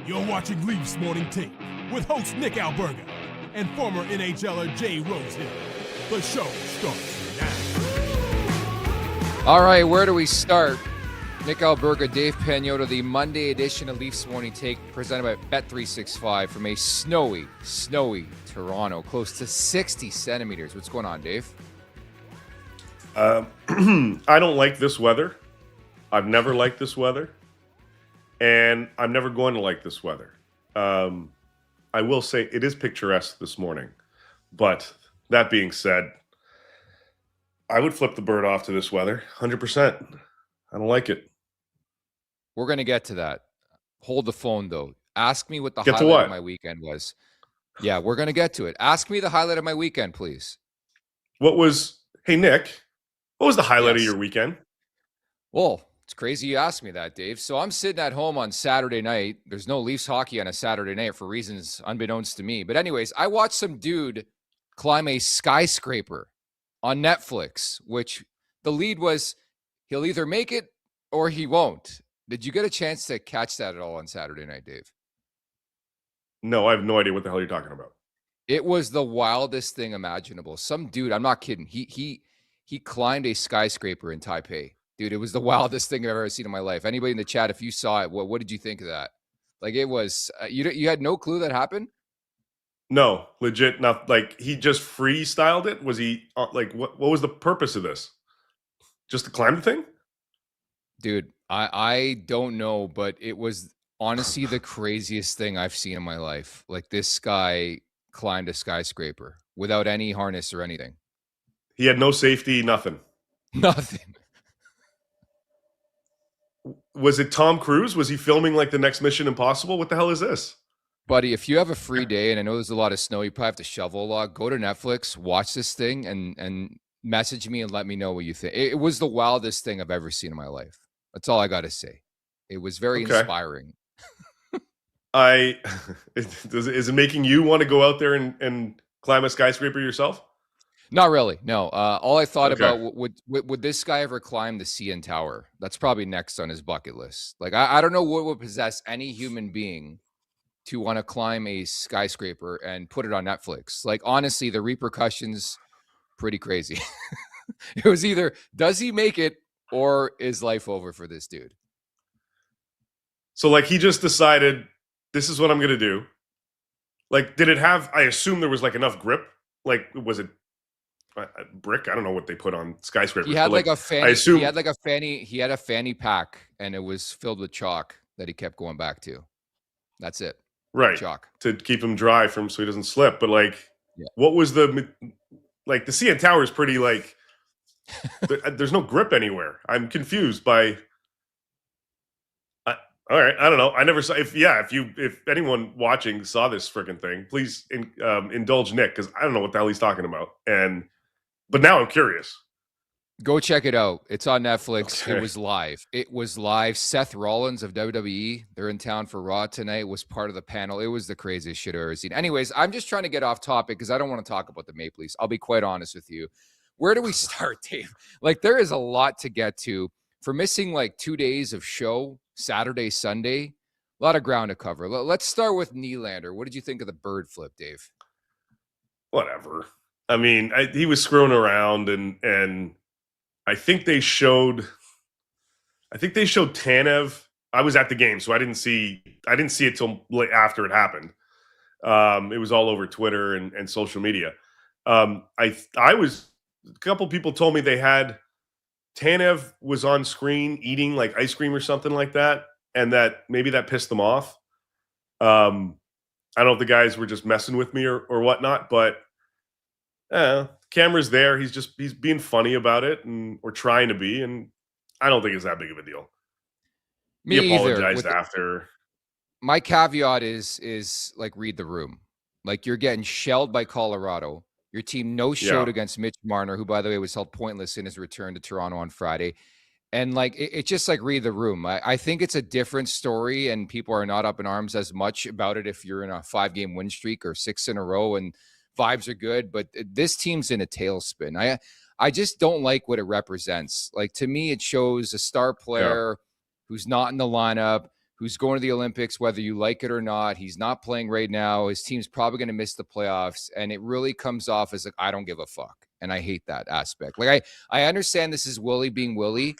You're watching Leafs Morning Take with host Nick Alberga and former NHLer Jay Rosehill. The show starts now. All right, where do we start? Nick Alberga, Dave Pagnotta, the Monday edition of Leafs Morning Take presented by Bet365 from a snowy Toronto, close to 60 centimeters. What's going on, Dave? I don't like this weather. I've never liked this weather. And I'm never going to like this weather. I will say it is picturesque this morning. But that being said, I would flip the bird off to this weather, 100%. I don't like it. We're going to get to that. Hold the phone, though. Ask me what the Get to highlight what? of my weekend was. Yeah, we're going to get to it. Ask me the highlight of my weekend, please. Hey, Nick, what was the highlight of Yes. your weekend? Well, it's crazy you asked me that, Dave. So I'm sitting at home on Saturday night. There's no Leafs hockey on a Saturday night for reasons unbeknownst to me. But anyways, I watched some dude climb a skyscraper on Netflix, which the lead was he'll either make it or he won't. Did you get a chance to catch that at all on Saturday night, Dave? No, I have no idea what the hell you're talking about. It was the wildest thing imaginable. Some dude, I'm not kidding. He climbed a skyscraper in Taipei. Dude, it was the wildest thing I've ever seen in my life. Anybody in the chat, if you saw it, what did you think of that? Like, it was, you had no clue that happened? No, legit, not like he just freestyled it. Was he what was the purpose of this? Just to climb the thing? Dude, I don't know, but it was honestly the craziest thing I've seen in my life. Like, this guy climbed a skyscraper without any harness or anything. He had no safety, nothing. Nothing. Was it Tom Cruise? Was he filming like the next Mission Impossible? What the hell is this? Buddy, if you have a free day, and I know there's a lot of snow, you probably have to shovel a lot, go to Netflix, watch this thing, and message me and let me know what you think. It was the wildest thing I've ever seen in my life. That's all I got to say. It was very inspiring. Is it making you want to go out there and climb a skyscraper yourself? Not really, no. All I thought about, would this guy ever climb the CN Tower? That's probably next on his bucket list. Like, I don't know what would possess any human being to want to climb a skyscraper and put it on Netflix. Like, honestly, the repercussions, pretty crazy. It was either, does he make it or is life over for this dude? So, like, he just decided, this is what I'm going to do. Like, did it have, I assume there was, like, enough grip? Like, was it a brick? I don't know what they put on skyscrapers. He had like a fanny. I assume, he had a fanny pack, and it was filled with chalk that he kept going back to. That's it. Right. Chalk. To keep him dry so he doesn't slip. But, like, yeah. What was the CN Tower is pretty, like, there's no grip anywhere. I'm confused by. All right, I don't know. I never saw. If anyone watching saw this freaking thing, please indulge Nick, because I don't know what the hell he's talking about. But now I'm curious. Go check it out. It's on Netflix. Okay. It was live. Seth Rollins of WWE, they're in town for Raw tonight, was part of the panel. It was the craziest shit I've ever seen. Anyways, I'm just trying to get off topic because I don't want to talk about the Maple Leafs. I'll be quite honest with you. Where do we start, Dave? Like, there is a lot to get to. For missing like 2 days of show, Saturday, Sunday, a lot of ground to cover. Let's start with Nylander. What did you think of the bird flip, Dave? Whatever. I mean, he was screwing around, and I think they showed Tanev. I was at the game, so I didn't see it till after it happened. It was all over Twitter and social media. I was, a couple people told me they had Tanev was on screen eating like ice cream or something like that, and that maybe that pissed them off. I don't know if the guys were just messing with me or whatnot, but camera's there. He's being funny about it or trying to be, and I don't think it's that big of a deal. He apologized after. My caveat is like, read the room. Like, you're getting shelled by Colorado. Your team no-showed against Mitch Marner, who, by the way, was held pointless in his return to Toronto on Friday. And, like, it's just like, read the room. I think it's a different story, and people are not up in arms as much about it if you're in a 5-game win streak or 6 in a row and vibes are good. But this team's in a tailspin. I just don't like what it represents. Like, to me, it shows a star player who's not in the lineup, who's going to the Olympics, whether you like it or not. He's not playing right now. His team's probably going to miss the playoffs. And it really comes off as like, I don't give a fuck. And I hate that aspect. Like, I understand this is Willie being Willie,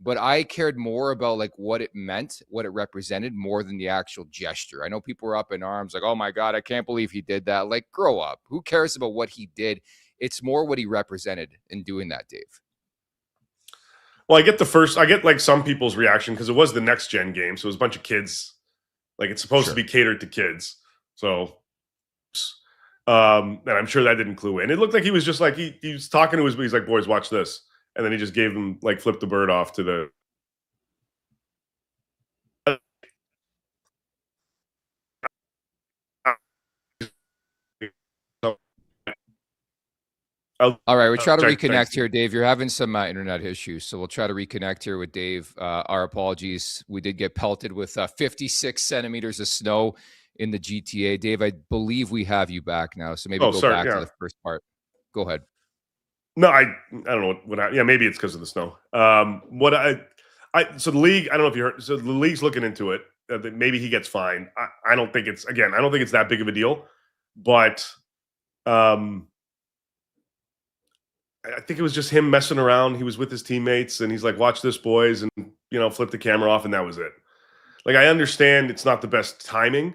but I cared more about like what it meant, what it represented more than the actual gesture. I know people were up in arms like, oh my God, I can't believe he did that. Like, grow up. Who cares about what he did? It's more what he represented in doing that, Dave. Well, I get like some people's reaction because it was the next gen game. So it was a bunch of kids. Like it's supposed to be catered to kids. So, and I'm sure that didn't clue in. It looked like he was just like, he was talking to he's like, boys, watch this. And then he just gave them like flipped the bird off to the. All right, we'll try to reconnect here, Dave. You're having some internet issues, so we'll try to reconnect here with Dave. Our apologies. We did get pelted with 56 centimeters of snow in the GTA. Dave, I believe we have you back now, so maybe go back to the first part. Go ahead. No, I don't know what yeah, maybe it's because of the snow. So the league, I don't know if you heard. So the league's looking into it. That maybe he gets fined. I don't think it's that big of a deal, but I think it was just him messing around. He was with his teammates, and he's like, "Watch this, boys," and flip the camera off, and that was it. Like, I understand it's not the best timing.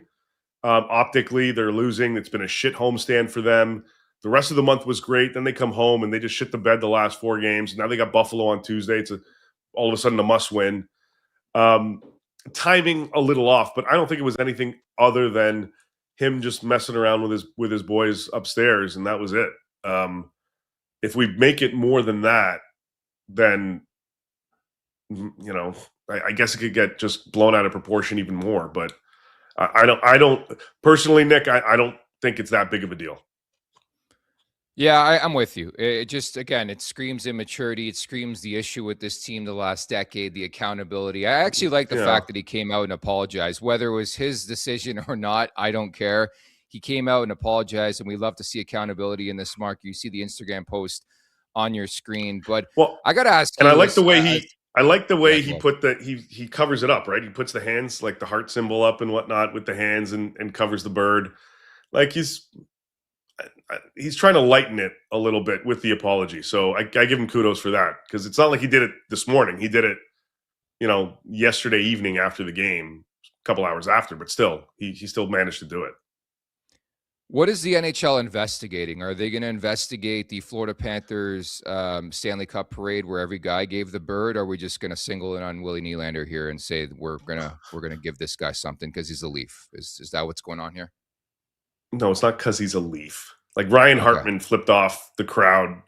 Optically, they're losing. It's been a shit homestand for them. The rest of the month was great. Then they come home and they just shit the bed the last 4 games. Now they got Buffalo on Tuesday. It's all of a sudden a must-win. Timing a little off, but I don't think it was anything other than him just messing around with his boys upstairs, and that was it. If we make it more than that, then I guess it could get just blown out of proportion even more. But I don't personally, Nick. I don't think it's that big of a deal. Yeah, I'm with you. It just, again, it screams immaturity. It screams the issue with this team the last decade, the accountability. I actually like the fact that he came out and apologized. Whether it was his decision or not, I don't care. He came out and apologized, and we love to see accountability in this, Mark. You see the Instagram post on your screen. But I got to ask you. And I like the way he put he covers it up, right? He puts the hands, like the heart symbol up and whatnot with the hands and covers the bird. Like he's trying to lighten it a little bit with the apology. So I give him kudos for that, because it's not like he did it this morning. He did it, yesterday evening after the game, a couple hours after, but still, he still managed to do it. What is the NHL investigating? Are they going to investigate the Florida Panthers Stanley Cup parade where every guy gave the bird? Or are we just going to single in on Willie Nylander here and say we're gonna give this guy something because he's a Leaf? Is that what's going on here? No, it's not because he's a Leaf. Like Ryan Hartman flipped off the crowd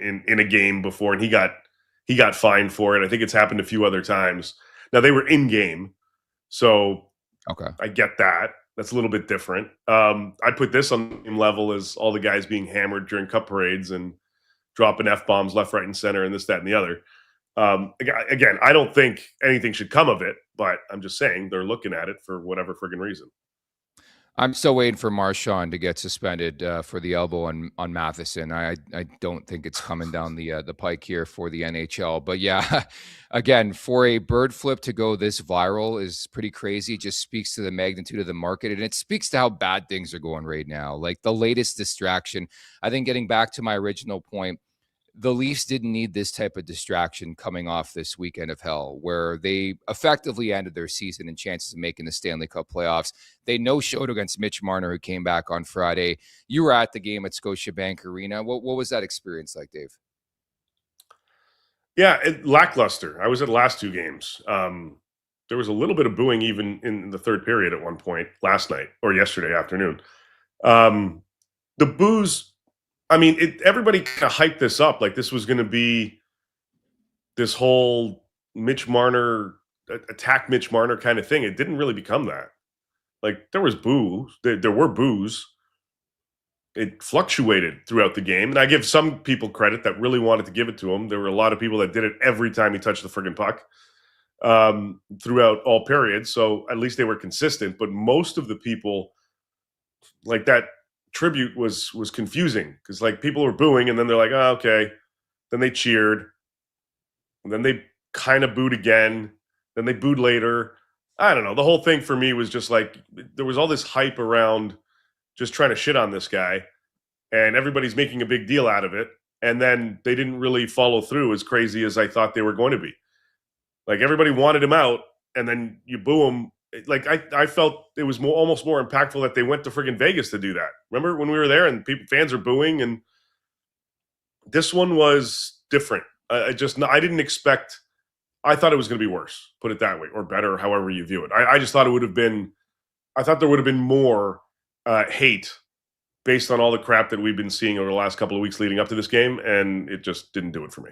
in a game before, and he got fined for it. I think it's happened a few other times. Now they were in game, so I get that. That's a little bit different. I'd put this on the same level as all the guys being hammered during cup parades and dropping F-bombs left, right, and center and this, that, and the other. Again, I don't think anything should come of it, but I'm just saying they're looking at it for whatever friggin' reason. I'm still waiting for Marchand to get suspended for the elbow on Matheson. I don't think it's coming down the pike here for the NHL. But yeah, again, for a bird flip to go this viral is pretty crazy. It just speaks to the magnitude of the market, and it speaks to how bad things are going right now. Like the latest distraction. I think, getting back to my original point, the Leafs didn't need this type of distraction coming off this weekend of hell, where they effectively ended their season and chances of making the Stanley Cup playoffs. They no-showed against Mitch Marner, who came back on Friday. You were at the game at Scotiabank Arena. What was that experience like, Dave? Yeah, lackluster. I was at the last 2 games. There was a little bit of booing even in the third period at one point last night or yesterday afternoon. The boos, I mean, everybody kind of hyped this up like this was going to be this whole Mitch Marner, attack Mitch Marner kind of thing. It didn't really become that. Like, there was boos. There were boos. It fluctuated throughout the game. And I give some people credit that really wanted to give it to him. There were a lot of people that did it every time he touched the friggin' puck throughout all periods. So at least they were consistent. But most of the people, like, that tribute was confusing, because like people were booing and then they're like, oh, okay, then they cheered and then they kind of booed again, then they booed later. I don't know. The whole thing for me was just like there was all this hype around just trying to shit on this guy, and everybody's making a big deal out of it. And then they didn't really follow through as crazy as I thought they were going to be. Like everybody wanted him out, and then you boo him. Like I felt it was almost more impactful that they went to friggin' Vegas to do that. Remember when we were there and fans are booing, and this one was different. I didn't expect. I thought it was going to be worse. Put it that way, or better, however you view it. I just thought it would have been. I thought there would have been more hate based on all the crap that we've been seeing over the last couple of weeks leading up to this game, and it just didn't do it for me.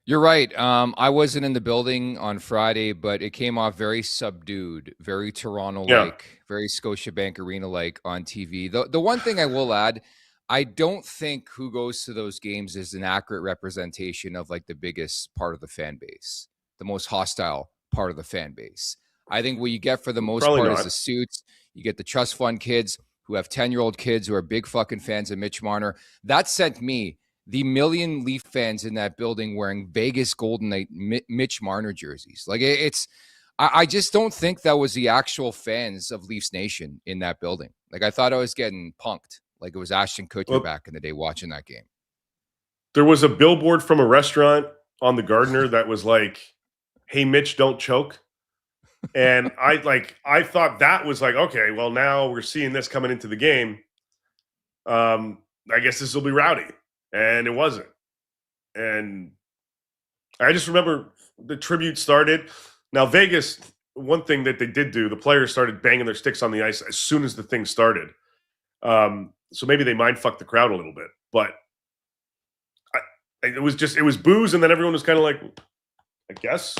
You're right. I wasn't in the building on Friday, but it came off very subdued, very Toronto-like, very Scotiabank Arena-like on TV. The one thing I will add, I don't think who goes to those games is an accurate representation of like the biggest part of the fan base, the most hostile part of the fan base. I think what you get for the most part is the suits. You get the trust fund kids who have 10-year-old kids who are big fucking fans of Mitch Marner. That sent me the million Leaf fans in that building wearing Vegas Golden Knight Mitch Marner jerseys. Like I just don't think that was the actual fans of Leafs Nation in that building. Like I thought I was getting punked. Like it was Ashton Kutcher back in the day watching that game. There was a billboard from a restaurant on the Gardner that was like, "Hey Mitch, don't choke." And I thought that was like, okay, well now we're seeing this coming into the game. I guess this will be rowdy. And it wasn't. And I just remember the tribute started. Now, Vegas, one thing that they did do, the players started banging their sticks on the ice as soon as the thing started. So maybe they mind fucked the crowd a little bit. But it was booze, and then everyone was kind of like, I guess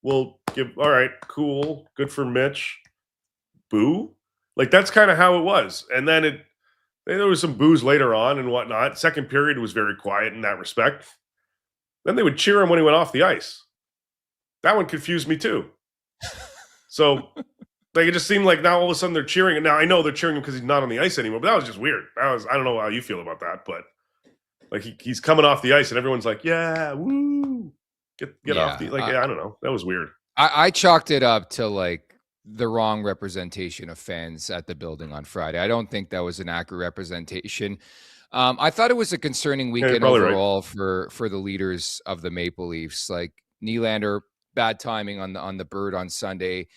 we'll give, all right, cool, good for Mitch. Boo? Like, that's kind of how it was. And then there was some booze later on and whatnot. Second period was very quiet in that respect. Then they would cheer him when he went off the ice. That one confused me too. So like it just seemed like now all of a sudden they're cheering. And now I know they're cheering him because he's not on the ice anymore. But that was just weird. I don't know how you feel about that, but like he's coming off the ice and everyone's like, yeah, woo, get off the I don't know. That was weird. I chalked it up to like the wrong representation of fans at the building on Friday. I don't think that was an accurate representation. I thought it was a concerning weekend overall for the leaders of the Maple Leafs. Like Nylander, bad timing on the bird on Sunday.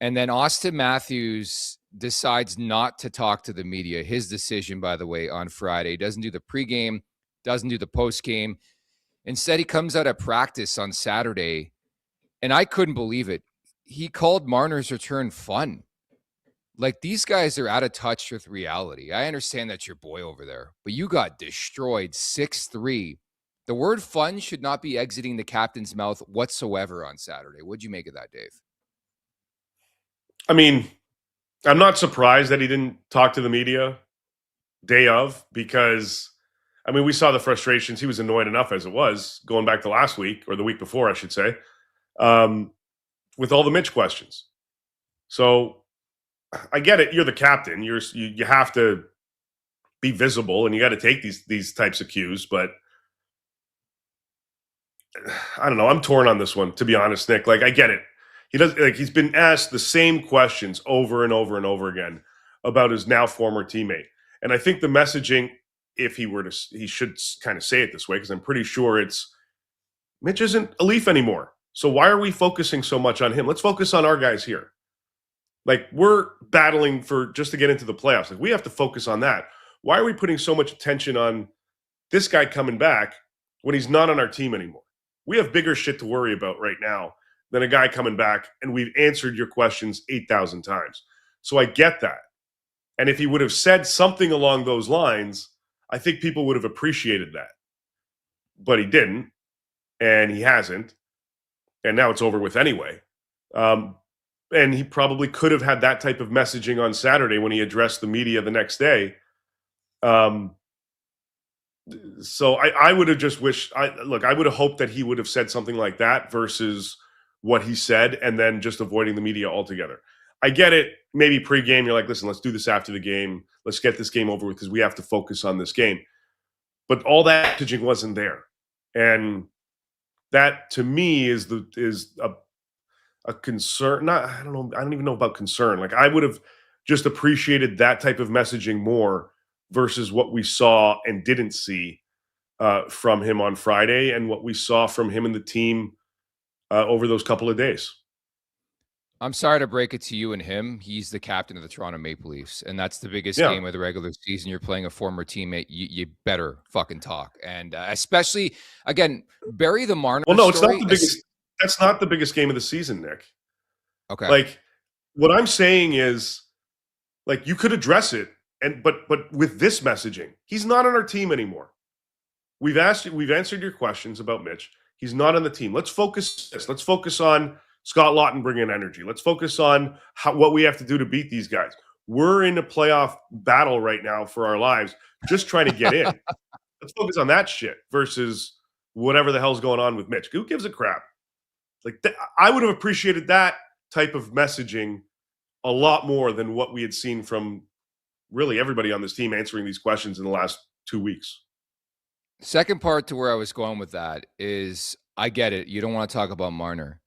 And then Austin Matthews decides not to talk to the media. His decision, by the way, on Friday. Doesn't do the pregame, doesn't do the postgame. Instead, he comes out at practice on Saturday, and I couldn't believe it. He called Marner's return fun. Like, these guys are out of touch with reality. I understand that's your boy over there, but you got destroyed 6-3. The word fun should not be exiting the captain's mouth whatsoever on Saturday. What'd you make of that, Dave? I mean, I'm not surprised that he didn't talk to the media day of because, I mean, we saw the frustrations. He was annoyed enough as it was going back to last week or the week before, I should say, with all the Mitch questions. So I get it. You're the captain. You have to be visible and you got to take these types of cues. But I don't know. I'm torn on this one, to be honest, Nick. Like, I get it. He's been asked the same questions over and over and over again about his now former teammate. And I think the messaging, if he should kind of say it this way, because I'm pretty sure it's Mitch isn't a Leaf anymore. So why are we focusing so much on him? Let's focus on our guys here. Like, we're battling for just to get into the playoffs. Like, we have to focus on that. Why are we putting so much attention on this guy coming back when he's not on our team anymore? We have bigger shit to worry about right now than a guy coming back, and we've answered your questions 8,000 times. So I get that. And if he would have said something along those lines, I think people would have appreciated that. But he didn't, and he hasn't, and now it's over with anyway. And he probably could have had that type of messaging on Saturday when he addressed the media the next day. So I would have just wished, I would have hoped that he would have said something like that versus what he said and then just avoiding the media altogether. I get it. Maybe pregame, you're like, listen, let's do this after the game. Let's get this game over with because we have to focus on this game. But all that messaging wasn't there. And that, to me, is a concern. Not, I don't know. I don't even know about concern. Like, I would have just appreciated that type of messaging more versus what we saw and didn't see from him on Friday, and what we saw from him and the team over those couple of days. I'm sorry to break it to you and him. He's the captain of the Toronto Maple Leafs, and that's the biggest Yeah. game of the regular season. You're playing a former teammate. You better fucking talk. And especially, again, bury the Marner Well, no, it's story. not the biggest. That's not the biggest game of the season, Nick. Okay. Like, what I'm saying is, like, you could address it, but with this messaging, he's not on our team anymore. We've answered your questions about Mitch. He's not on the team. Let's focus this. Let's focus on Scott Laughton bringing energy. Let's focus on what we have to do to beat these guys. We're in a playoff battle right now for our lives, just trying to get in. Let's focus on that shit versus whatever the hell's going on with Mitch. Who gives a crap? Like, I would have appreciated that type of messaging a lot more than what we had seen from really everybody on this team answering these questions in the last 2 weeks. Second part to where I was going with that is, I get it. You don't want to talk about Marner,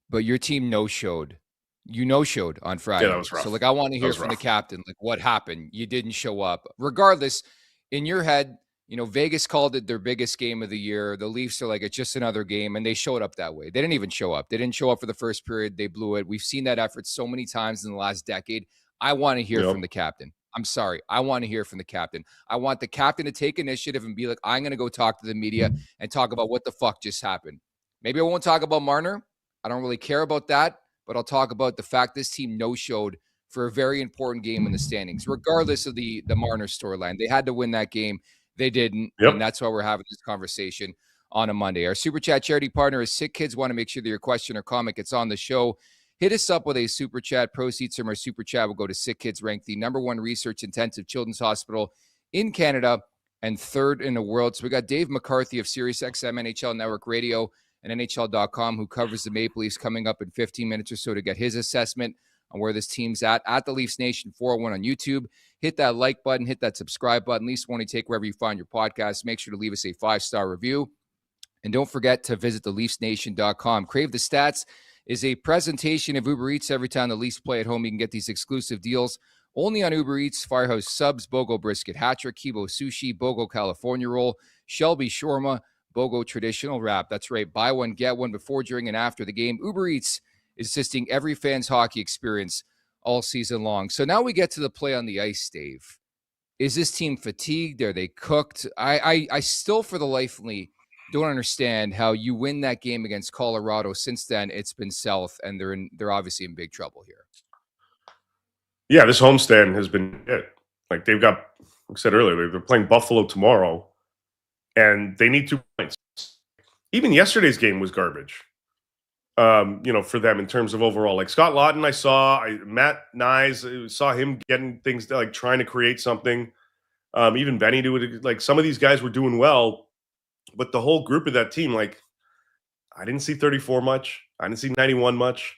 but your team no-showed. You no-showed on Friday. Yeah, that was rough. So, like, I want to hear from the captain, like, what happened? You didn't show up. Regardless, in your head, Vegas called it their biggest game of the year. The Leafs are like, it's just another game, and they showed up that way. They didn't even show up. They didn't show up for the first period. They blew it. We've seen that effort so many times in the last decade. I want to hear from the captain. I'm sorry. I want to hear from the captain. I want the captain to take initiative and be like, I'm going to go talk to the media and talk about what the fuck just happened. Maybe I won't talk about Marner. I don't really care about that, but I'll talk about the fact this team no-showed for a very important game in the standings, regardless of the Marner storyline. They had to win that game. They didn't, and that's why we're having this conversation on a Monday. Our Super Chat charity partner is Sick Kids. Want to make sure that your question or comment gets on the show. Hit us up with a Super Chat. Proceeds from our Super Chat will go to Sick Kids, ranked the #1 research-intensive children's hospital in Canada and third in the world. So we got Dave McCarthy of SiriusXM NHL Network Radio and NHL.com, who covers the Maple Leafs, coming up in 15 minutes or so to get his assessment on where this team's at the Leafs Nation 401 on YouTube. Hit that like button, hit that subscribe button. Leafs Morning Take wherever you find your podcast. Make sure to leave us a 5-star review. And don't forget to visit theleafsnation.com. Crave the Stats is a presentation of Uber Eats. Every time the Leafs play at home, you can get these exclusive deals only on Uber Eats. Firehouse Subs, Bogo Brisket Hattrick, Kibo Sushi, Bogo California Roll, Shelby Shawarma, Bogo Traditional Wrap. That's right. Buy one, get one before, during, and after the game. Uber Eats is assisting every fan's hockey experience all season long. So now we get to the play on the ice, Dave. Is this team fatigued? Are they cooked? I still, for the life of me, don't understand how you win that game against Colorado. Since then, it's been south, and they're obviously in big trouble here. Yeah, this homestand has been it. Like, they've got, like I said earlier, they're playing Buffalo tomorrow, and they need 2 points. Even yesterday's game was garbage. For them in terms of overall. Like, Scott Laughton, Matt Nyes, saw him getting things, like trying to create something. Even Benny do it. Like, some of these guys were doing well, but the whole group of that team, like, I didn't see 34 much. I didn't see 91 much.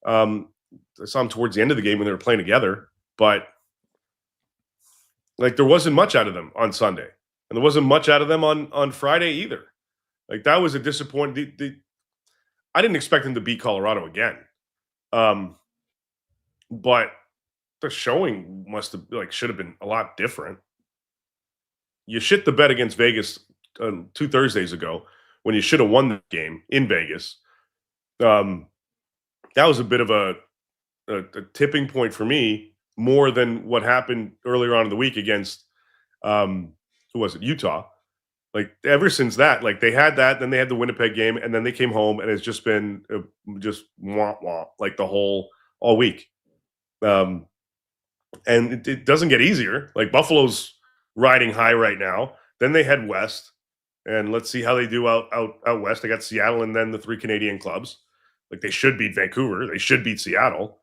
I saw them towards the end of the game when they were playing together, but like, there wasn't much out of them on Sunday, and there wasn't much out of them on Friday either. Like, that was a disappointing. I didn't expect them to beat Colorado again. But the showing should have been a lot different. You shit the bed against Vegas 2 Thursdays ago when you should have won the game in Vegas. That was a bit of a tipping point for me, more than what happened earlier on in the week against, who was it? Utah. Like, ever since that, like, they had that, then they had the Winnipeg game, and then they came home, and it's just been just womp womp, like, all week. And it doesn't get easier. Like, Buffalo's riding high right now. Then they head west, and let's see how they do out west. They got Seattle and then the 3 Canadian clubs. Like, they should beat Vancouver. They should beat Seattle.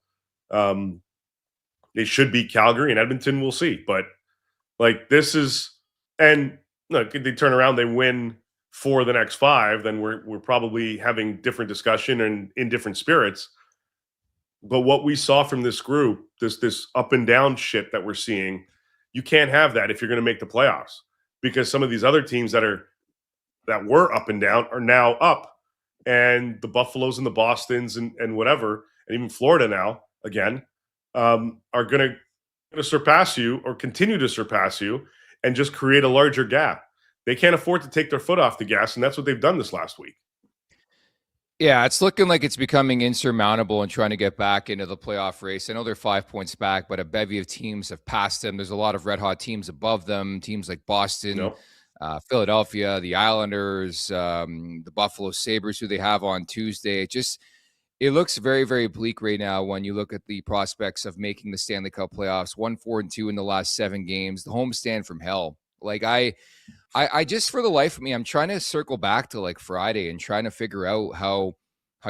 They should beat Calgary and Edmonton. We'll see. But, like, this is – and – look, they turn around, they win 4 of the next 5, then we're probably having different discussion and in different spirits. But what we saw from this group, this up and down shit that we're seeing, you can't have that if you're going to make the playoffs, because some of these other teams that were up and down are now up, and the Buffaloes and the Bostons and whatever, and even Florida now again, are going to surpass you or continue to surpass you and just create a larger gap. They can't afford to take their foot off the gas, and that's what they've done this last week. Yeah, it's looking like it's becoming insurmountable and trying to get back into the playoff race. I know they're 5 points back, but a bevy of teams have passed them. There's a lot of red-hot teams above them, teams like Boston, Philadelphia, the Islanders, the Buffalo Sabres, who they have on Tuesday. It looks very, very bleak right now when you look at the prospects of making the Stanley Cup playoffs. 1-4-2 in the last 7 games. The homestand from hell. Like I just, for the life of me, I'm trying to circle back to like Friday and trying to figure out how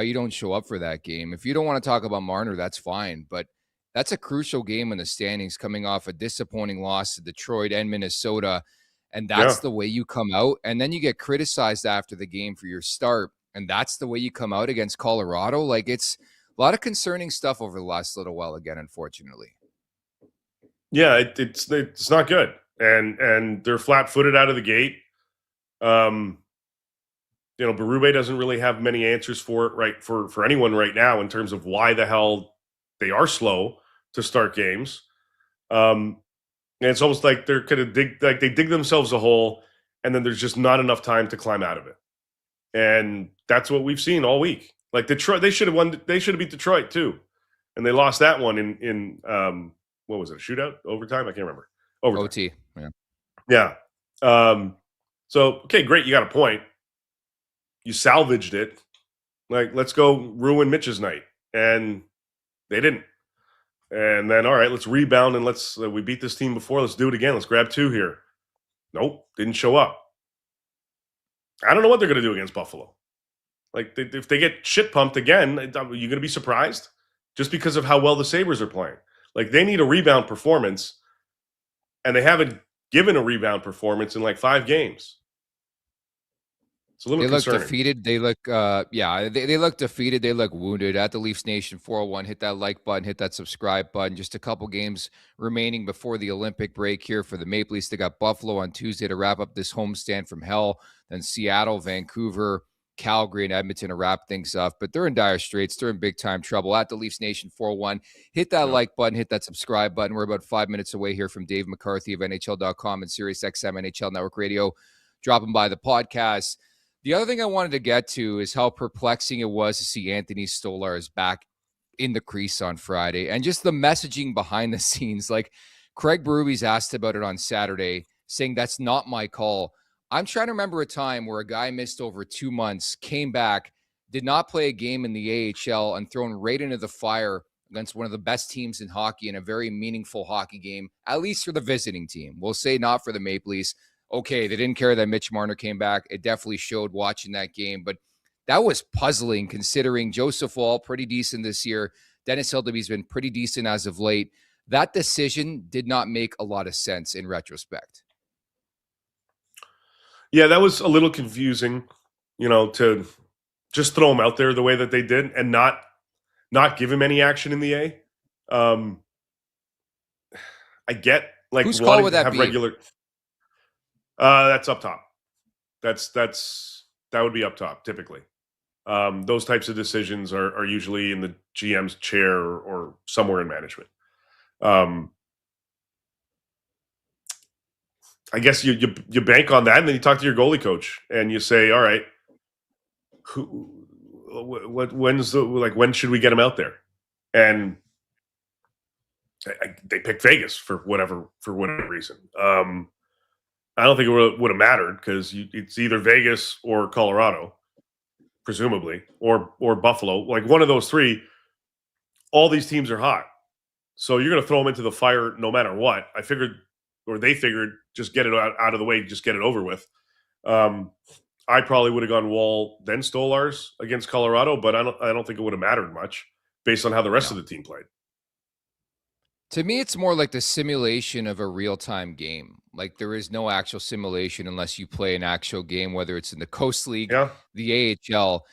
you don't show up for that game. If you don't want to talk about Marner, that's fine. But that's a crucial game in the standings, coming off a disappointing loss to Detroit and Minnesota. And that's the way you come out. And then you get criticized after the game for your start. And that's the way you come out against Colorado. Like, it's a lot of concerning stuff over the last little while again, unfortunately. Yeah, it's not good. And they're flat-footed out of the gate. Berube doesn't really have many answers for it, right? For anyone right now in terms of why the hell they are slow to start games. And it's almost like they're kind of they dig themselves a hole, and then there's just not enough time to climb out of it. And that's what we've seen all week. Like Detroit, they should have won. They should have beat Detroit too, and they lost that one in what was it? A shootout, overtime? I can't remember. Overtime. OT. Yeah. So okay, great. You got a point. You salvaged it. Like, let's go ruin Mitch's night, and they didn't. And then, all right, let's rebound and we beat this team before. Let's do it again. Let's grab 2 here. Nope, didn't show up. I don't know what they're going to do against Buffalo. Like, if they get shit pumped again, are you going to be surprised? Just because of how well the Sabres are playing. Like, they need a rebound performance, and they haven't given a rebound performance in like 5 games. It's a little concerning. Look defeated. They look, they look defeated. They look wounded. At the Leafs Nation 401, hit that like button, hit that subscribe button. Just a couple games remaining before the Olympic break here for the Maple Leafs. They got Buffalo on Tuesday to wrap up this homestand from hell. Then Seattle, Vancouver, Calgary, and Edmonton to wrap things up. But they're in dire straits. They're in big time trouble. At the Leafs Nation 401, hit that like button, hit that subscribe button. We're about 5 minutes away here from Dave McCarthy of NHL.com and SiriusXM NHL Network Radio, dropping by the podcast. The other thing I wanted to get to is how perplexing it was to see Anthony Stolarz back in the crease on Friday, and just the messaging behind the scenes. Like, Craig Berube's asked about it on Saturday, saying that's not my call. I'm trying to remember a time where a guy missed over 2 months, came back, did not play a game in the AHL, and thrown right into the fire against one of the best teams in hockey in a very meaningful hockey game, at least for the visiting team. We'll say not for the Maple Leafs. Okay, they didn't care that Mitch Marner came back. It definitely showed watching that game, but that was puzzling considering Joseph Woll, pretty decent this year. Dennis Hildeby's been pretty decent as of late. That decision did not make a lot of sense in retrospect. Yeah, that was a little confusing, to just throw him out there the way that they did and not give him any action in the A. I get, like, whose call would that be? Regular. That's up top. That would be up top typically. Those types of decisions are usually in the GM's chair or somewhere in management. I guess you bank on that, and then you talk to your goalie coach and you say, all right, when should we get him out there? And they picked Vegas for whatever reason. I don't think it would have mattered because it's either Vegas or Colorado, presumably, or Buffalo. Like, one of those 3. All these teams are hot, so you're going to throw them into the fire no matter what. They figured, just get it out of the way, just get it over with. I probably would have gone Woll then Stolarz against Colorado, but I don't think it would have mattered much based on how the rest of the team played. To me, it's more like the simulation of a real-time game. Like, there is no actual simulation unless you play an actual game, whether it's in the Coast League, the AHL.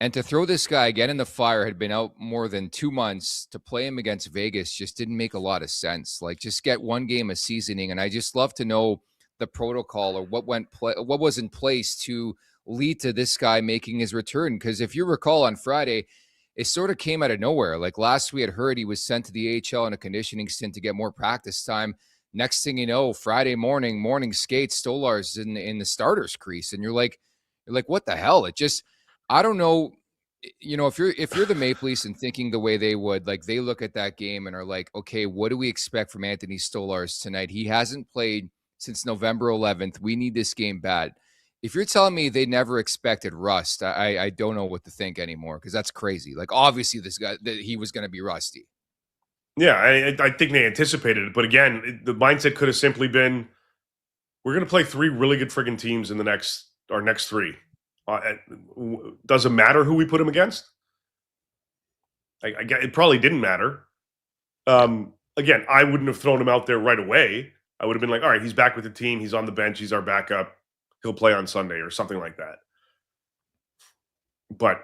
And to throw this guy again in the fire, had been out more than 2 months, to play him against Vegas just didn't make a lot of sense. Like, just get 1 game of seasoning. And I just love to know the protocol or what was in place to lead to this guy making his return. Because if you recall on Friday, it sort of came out of nowhere. Like last we had heard he was sent to the AHL in a conditioning stint to get more practice time. Next thing you know, Friday morning skate, Stolar's in the starter's crease. And you're like, what the hell? It just, I don't know. If you're the Maple Leafs and thinking the way they would, like they look at that game and are like, okay, what do we expect from Anthony Stolarz tonight? He hasn't played since November 11th. We need this game bad. If you're telling me they never expected rust, I don't know what to think anymore, because that's crazy. Like obviously this guy, he was going to be rusty. Yeah, I think they anticipated it, but again, the mindset could have simply been, we're going to play 3 really good friggin' teams in our next 3. Doesn't matter who we put him against. It probably didn't matter. Again, I wouldn't have thrown him out there right away. I would have been like, all right, he's back with the team. He's on the bench. He's our backup. He'll play on Sunday or something like that. But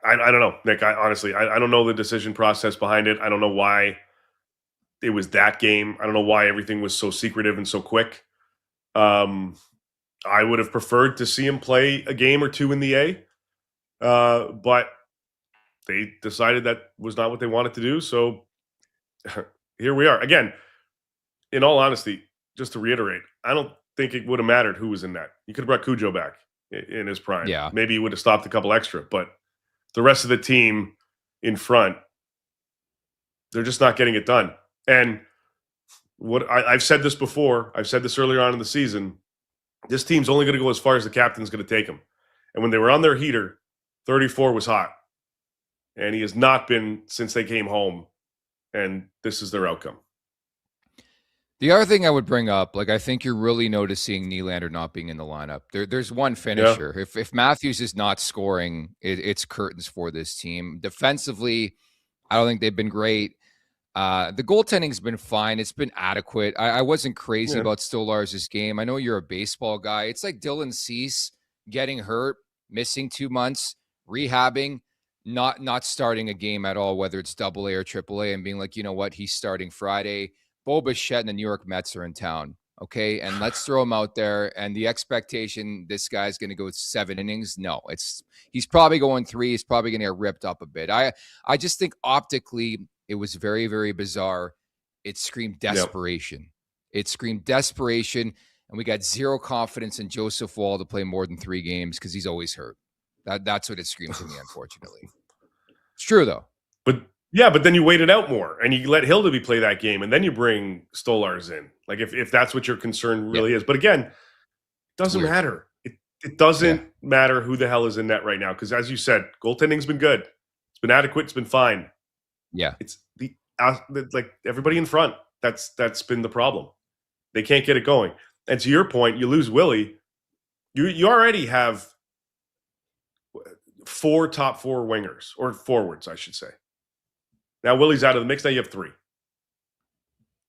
I don't know, Nick. Honestly, I don't know the decision process behind it. I don't know why it was that game. I don't know why everything was so secretive and so quick. I would have preferred to see him play a game or 2 in the A, but they decided that was not what they wanted to do. So here we are. Again, in all honesty, just to reiterate, I don't think it would have mattered who was in that. You could have brought Cujo back in his prime. Yeah. Maybe he would have stopped a couple extra, but the rest of the team in front, they're just not getting it done. And what I've said this before, I've said this earlier on in the season, this team's only going to go as far as the captain's going to take them. And when they were on their heater, 34 was hot. And he has not been since they came home. And this is their outcome. The other thing I would bring up, like I think you're really noticing Nylander not being in the lineup. There's one finisher. Yeah. If Matthews is not scoring, it's curtains for this team. Defensively, I don't think they've been great. The goaltending's been fine. It's been adequate. I wasn't crazy about Stolar's game. I know you're a baseball guy. It's like Dylan Cease getting hurt, missing 2 months, rehabbing, not starting a game at all, whether it's AA or AAA, and being like, you know what, he's starting Friday. Bo Bichette and the New York Mets are in town, okay? And let's throw him out there. And the expectation, this guy's going to go 7 innings. No, he's probably going 3. He's probably going to get ripped up a bit. I just think optically, it was very, very bizarre. It screamed desperation. It screamed desperation, and we got zero confidence in Joseph Woll to play more than 3 games because he's always hurt. That's what it screams to me, unfortunately. It's true, though. But then you wait it out more, and you let Hildeby play that game, and then you bring Stolarz in. Like, if that's what your concern really is. But again, it doesn't matter. It doesn't matter who the hell is in net right now, because as you said, goaltending's been good. It's been adequate. It's been fine. Yeah, it's like everybody in front. That's been the problem. They can't get it going. And to your point, you lose Willie. You already have 4 top 4 wingers, or forwards, I should say. Now Willie's out of the mix. Now you have 3: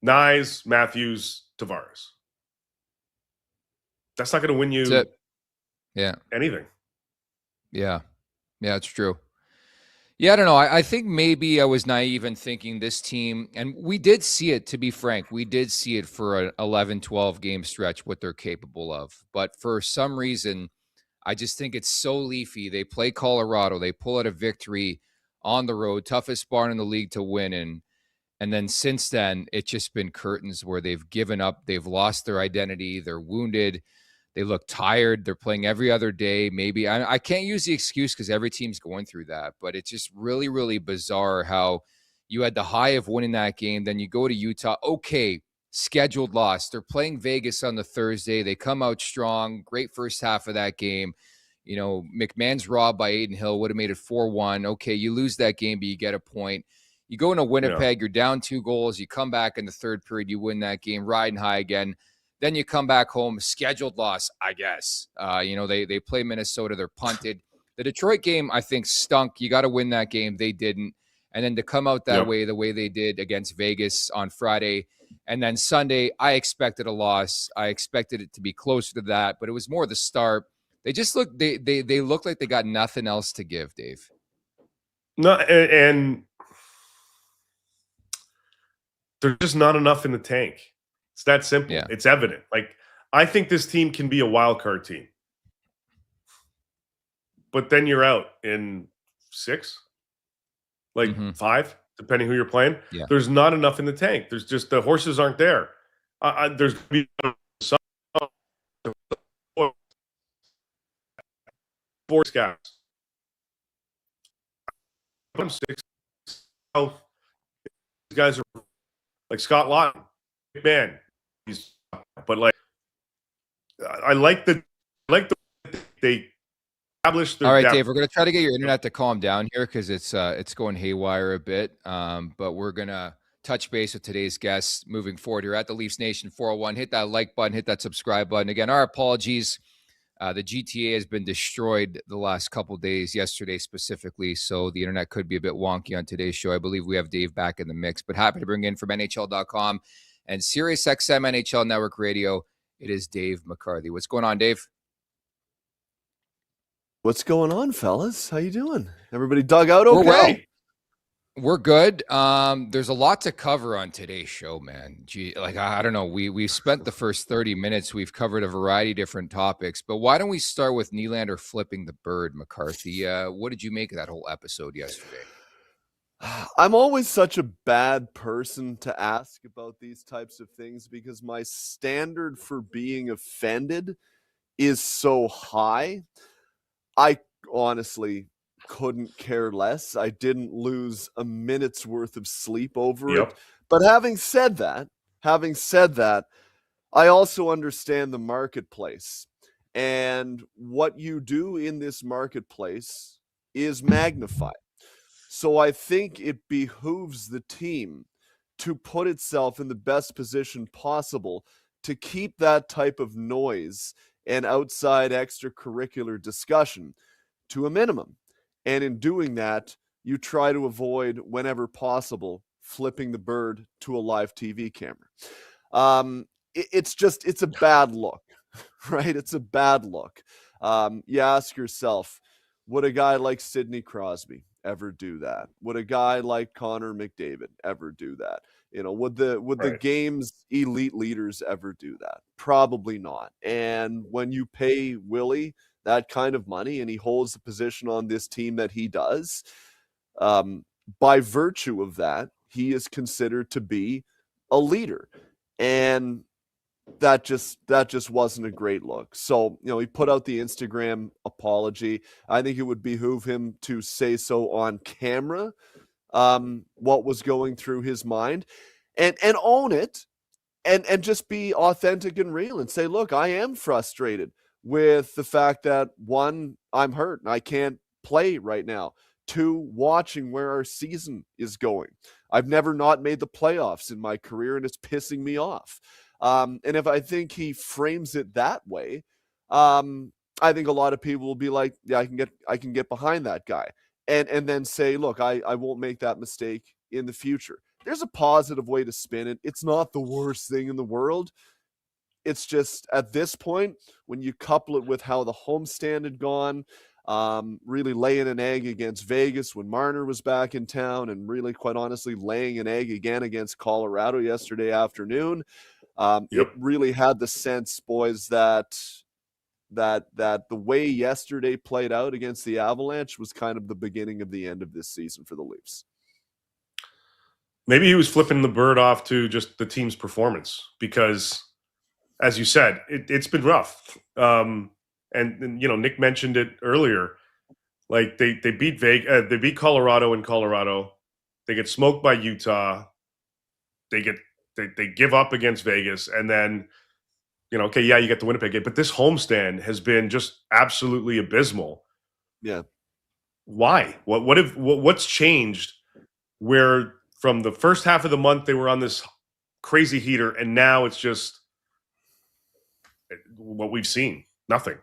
Nyes, Matthews, Tavares. That's not going to win you anything. Yeah, it's true. Yeah, I don't know. I think maybe I was naive in thinking this team, and we did see it, to be frank. We did see it for an 11, 12 game stretch, what they're capable of. But for some reason, I just think it's so Leafy. They play Colorado. They pull out a victory on the road, toughest barn in the league to win in. And then since then, it's just been curtains where they've given up. They've lost their identity. They're wounded. They look tired. They're playing every other day. Maybe I can't use the excuse because every team's going through that, but it's just really, really bizarre how you had the high of winning that game. Then you go to Utah. Okay, scheduled loss. They're playing Vegas on the Thursday. They come out strong. Great first half of that game. You know, McMahon's robbed by Aiden Hill, would have made it 4-1. Okay, you lose that game, but you get a point. You go into Winnipeg, you're down 2 goals. You come back in the third period, you win that game, riding high again. Then you come back home, scheduled loss, I guess. They play Minnesota, they're punted. The Detroit game, I think, stunk. You got to win that game. They didn't. And then to come out that way, the way they did against Vegas on Friday, and then Sunday, I expected a loss. I expected it to be closer to that, but it was more the start. They just look they look like they got nothing else to give, Dave. No, and there's just not enough in the tank. It's that simple. Yeah. It's evident. Like, I think this team can be a wild card team. but then you're out in 6, like 5, depending who you're playing. Yeah. There's not enough in the tank. There's just the horses aren't there. There's going to be some four scouts. Put him 6. These guys are like Scott Lawton, man. But like, I like the they established their All right, depth. Dave, we're going to try to get your internet to calm down here because it's going haywire a bit. But we're going to touch base with today's guests moving forward here at the Leafs Nation 401. Hit that like button, hit that subscribe button. Again, our apologies. The GTA has been destroyed the last couple of days, yesterday specifically, so the internet could be a bit wonky on today's show. I believe we have Dave back in the mix, but happy to bring in from NHL.com and SiriusXM NHL Network Radio. It is Dave McCarthy. What's going on, Dave? What's going on, fellas? How you doing? Everybody dug out okay? We're well. We're good. There's a lot to cover on today's show, man. Gee, like, I don't know. We've spent the first 30 minutes. We've covered a variety of different topics, but why don't we start with Nylander flipping the bird, McCarthy? What did you make of that whole episode yesterday? I'm always such a bad person to ask about these types of things because my standard for being offended is so high. I honestly couldn't care less. I didn't lose a minute's worth of sleep over it. But having said that, I also understand the marketplace. And what you do in this marketplace is magnified. So I think it behooves the team to put itself in the best position possible to keep that type of noise and outside extracurricular discussion to a minimum. And in doing that, you try to avoid, whenever possible, flipping the bird to a live TV camera. It's a bad look, right? It's a bad look. You ask yourself, would a guy like Sidney Crosby ever do that? Would a guy like Connor McDavid ever do that? You know, would the game's elite leaders ever do that? Probably not. And when you pay Willie that kind of money and he holds the position on this team that he does, by virtue of that, he is considered to be a leader. And that just wasn't a great look. So, you know, he put out the Instagram apology. I think it would behoove him to say so on camera, what was going through his mind, and own it, and just be authentic and real and say, look, I am frustrated with the fact that, 1, I'm hurt and I can't play right now. 2, watching where our season is going. I've never not made the playoffs in my career and it's pissing me off. And if I think he frames it that way, I think a lot of people will be like, yeah, I can get behind that guy. And then say, look, I won't make that mistake in the future. There's a positive way to spin it. It's not the worst thing in the world. It's just at this point, when you couple it with how the homestand had gone, really laying an egg against Vegas when Marner was back in town, and really, quite honestly, laying an egg again against Colorado yesterday afternoon, it really had the sense, boys, that the way yesterday played out against the Avalanche was kind of the beginning of the end of this season for the Leafs. Maybe he was flipping the bird off to just the team's performance because, as you said, it's been rough. And you know, Nick mentioned it earlier. Like they beat Vegas, they beat Colorado in Colorado. They get smoked by Utah. They give up against Vegas, and then, you know, okay, yeah, you get the Winnipeg game, but this homestand has been just absolutely abysmal. Yeah. Why? What's changed? Where from the first half of the month they were on this crazy heater, and now it's just what we've seen. Nothing.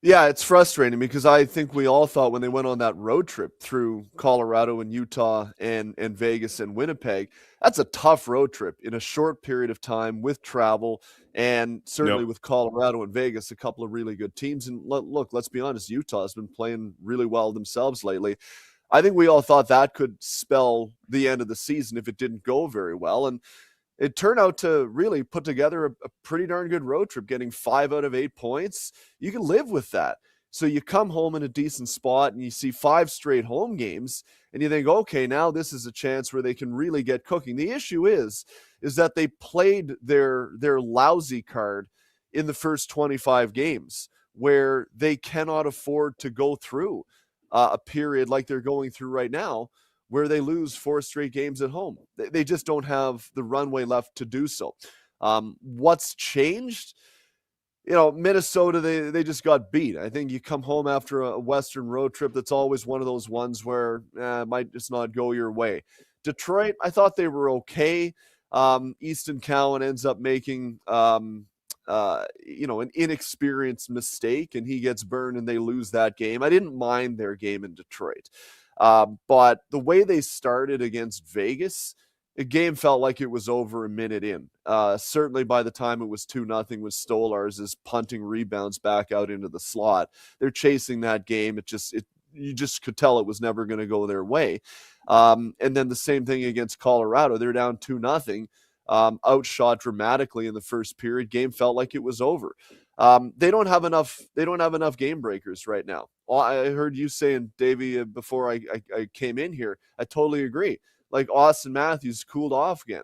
Yeah, it's frustrating because I think we all thought when they went on that road trip through Colorado and Utah and Vegas and Winnipeg, that's a tough road trip in a short period of time with travel, and certainly with Colorado and Vegas, a couple of really good teams. And look, let's be honest, Utah has been playing really well themselves lately. I think we all thought that could spell the end of the season if it didn't go very well. And it turned out to really put together a pretty darn good road trip, getting 5 out of 8 points. You can live with that. So you come home in a decent spot and you see 5 straight home games and you think, okay, now this is a chance where they can really get cooking. The issue is that they played their lousy card in the first 25 games, where they cannot afford to go through a period like they're going through right now, where they lose 4 straight games at home. They just don't have the runway left to do so. What's changed? Minnesota, they just got beat. I think you come home after a Western road trip, that's always one of those ones where it might just not go your way. Detroit, I thought they were okay. Easton Cowan ends up making an inexperienced mistake, and he gets burned and they lose that game. I didn't mind their game in Detroit. But the way they started against Vegas, the game felt like it was over a minute in. Certainly by the time it was 2-0 with Stolarz is punting rebounds back out into the slot. They're chasing that game. You just could tell it was never going to go their way. And then the same thing against Colorado. They're down 2-0, outshot dramatically in the first period. Game felt like it was over. They don't have enough game breakers right now. I heard you saying, Davey, before I came in here, I totally agree. Like Austin Matthews cooled off again.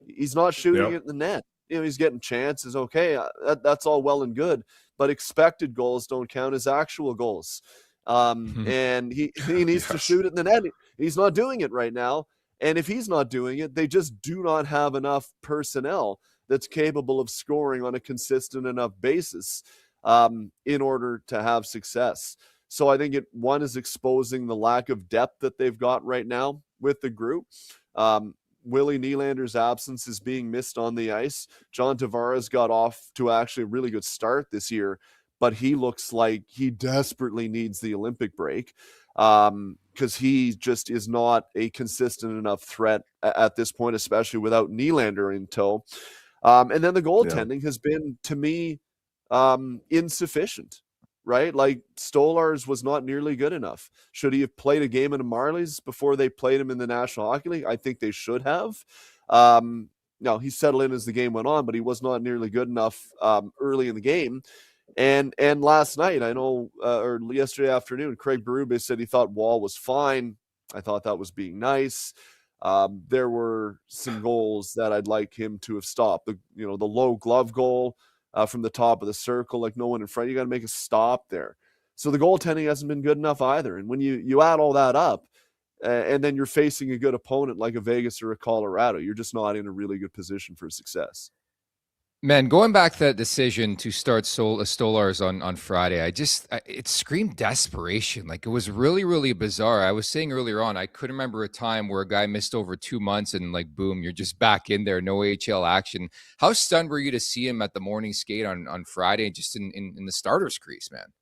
He's not shooting it in the net. He's getting chances. Okay, that's all well and good, but expected goals don't count as actual goals. And he needs to shoot it in the net. He's not doing it right now. And if he's not doing it, they just do not have enough personnel that's capable of scoring on a consistent enough basis in order to have success. So I think one is exposing the lack of depth that they've got right now with the group. Willie Nylander's absence is being missed on the ice. John Tavares got off to actually a really good start this year, but he looks like he desperately needs the Olympic break because he just is not a consistent enough threat at this point, especially without Nylander in tow. And then the goaltending has been, to me, insufficient. Right? Like Stolarz was not nearly good enough. Should he have played a game in the Marlies before they played him in the National Hockey League? I think they should have. No, he settled in as the game went on, but he was not nearly good enough early in the game. And last night, I know, or yesterday afternoon, Craig Berube said he thought Wall was fine. I thought that was being nice. There were some goals that I'd like him to have stopped. The low glove goal. From the top of the circle, like no one in front. You got to make a stop there. So the goaltending hasn't been good enough either. And when you add all that up, and then you're facing a good opponent like a Vegas or a Colorado, you're just not in a really good position for success. Man, going back to that decision to start Stolarz on Friday, it screamed desperation. Like, it was really, really bizarre. I was saying earlier on, I couldn't remember a time where a guy missed over 2 months and, like, boom, you're just back in there, no AHL action. How stunned were you to see him at the morning skate on Friday, just in the starter's crease, man?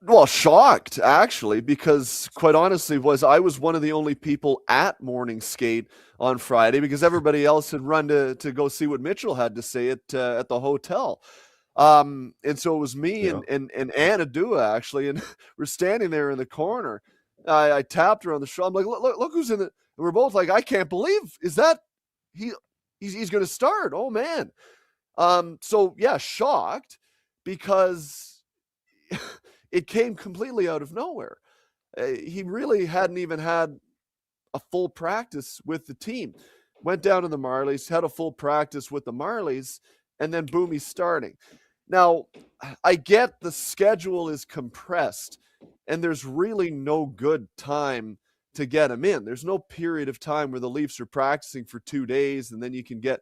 Well, shocked, actually, because quite honestly, I was one of the only people at morning skate on Friday because everybody else had run to go see what Mitchell had to say at the hotel. And so it was me and Anna Dua, actually, and we're standing there in the corner. I tapped her on the shoulder. I'm like, look who's in the. We're both like, I can't believe, is that he's going to start? Oh man. So yeah, shocked because it came completely out of nowhere. He really hadn't even had a full practice with the team. Went down to the Marlies, had a full practice with the Marlies, and then boom, he's starting. Now, I get the schedule is compressed, and there's really no good time to get him in. There's no period of time where the Leafs are practicing for 2 days, and then you can get...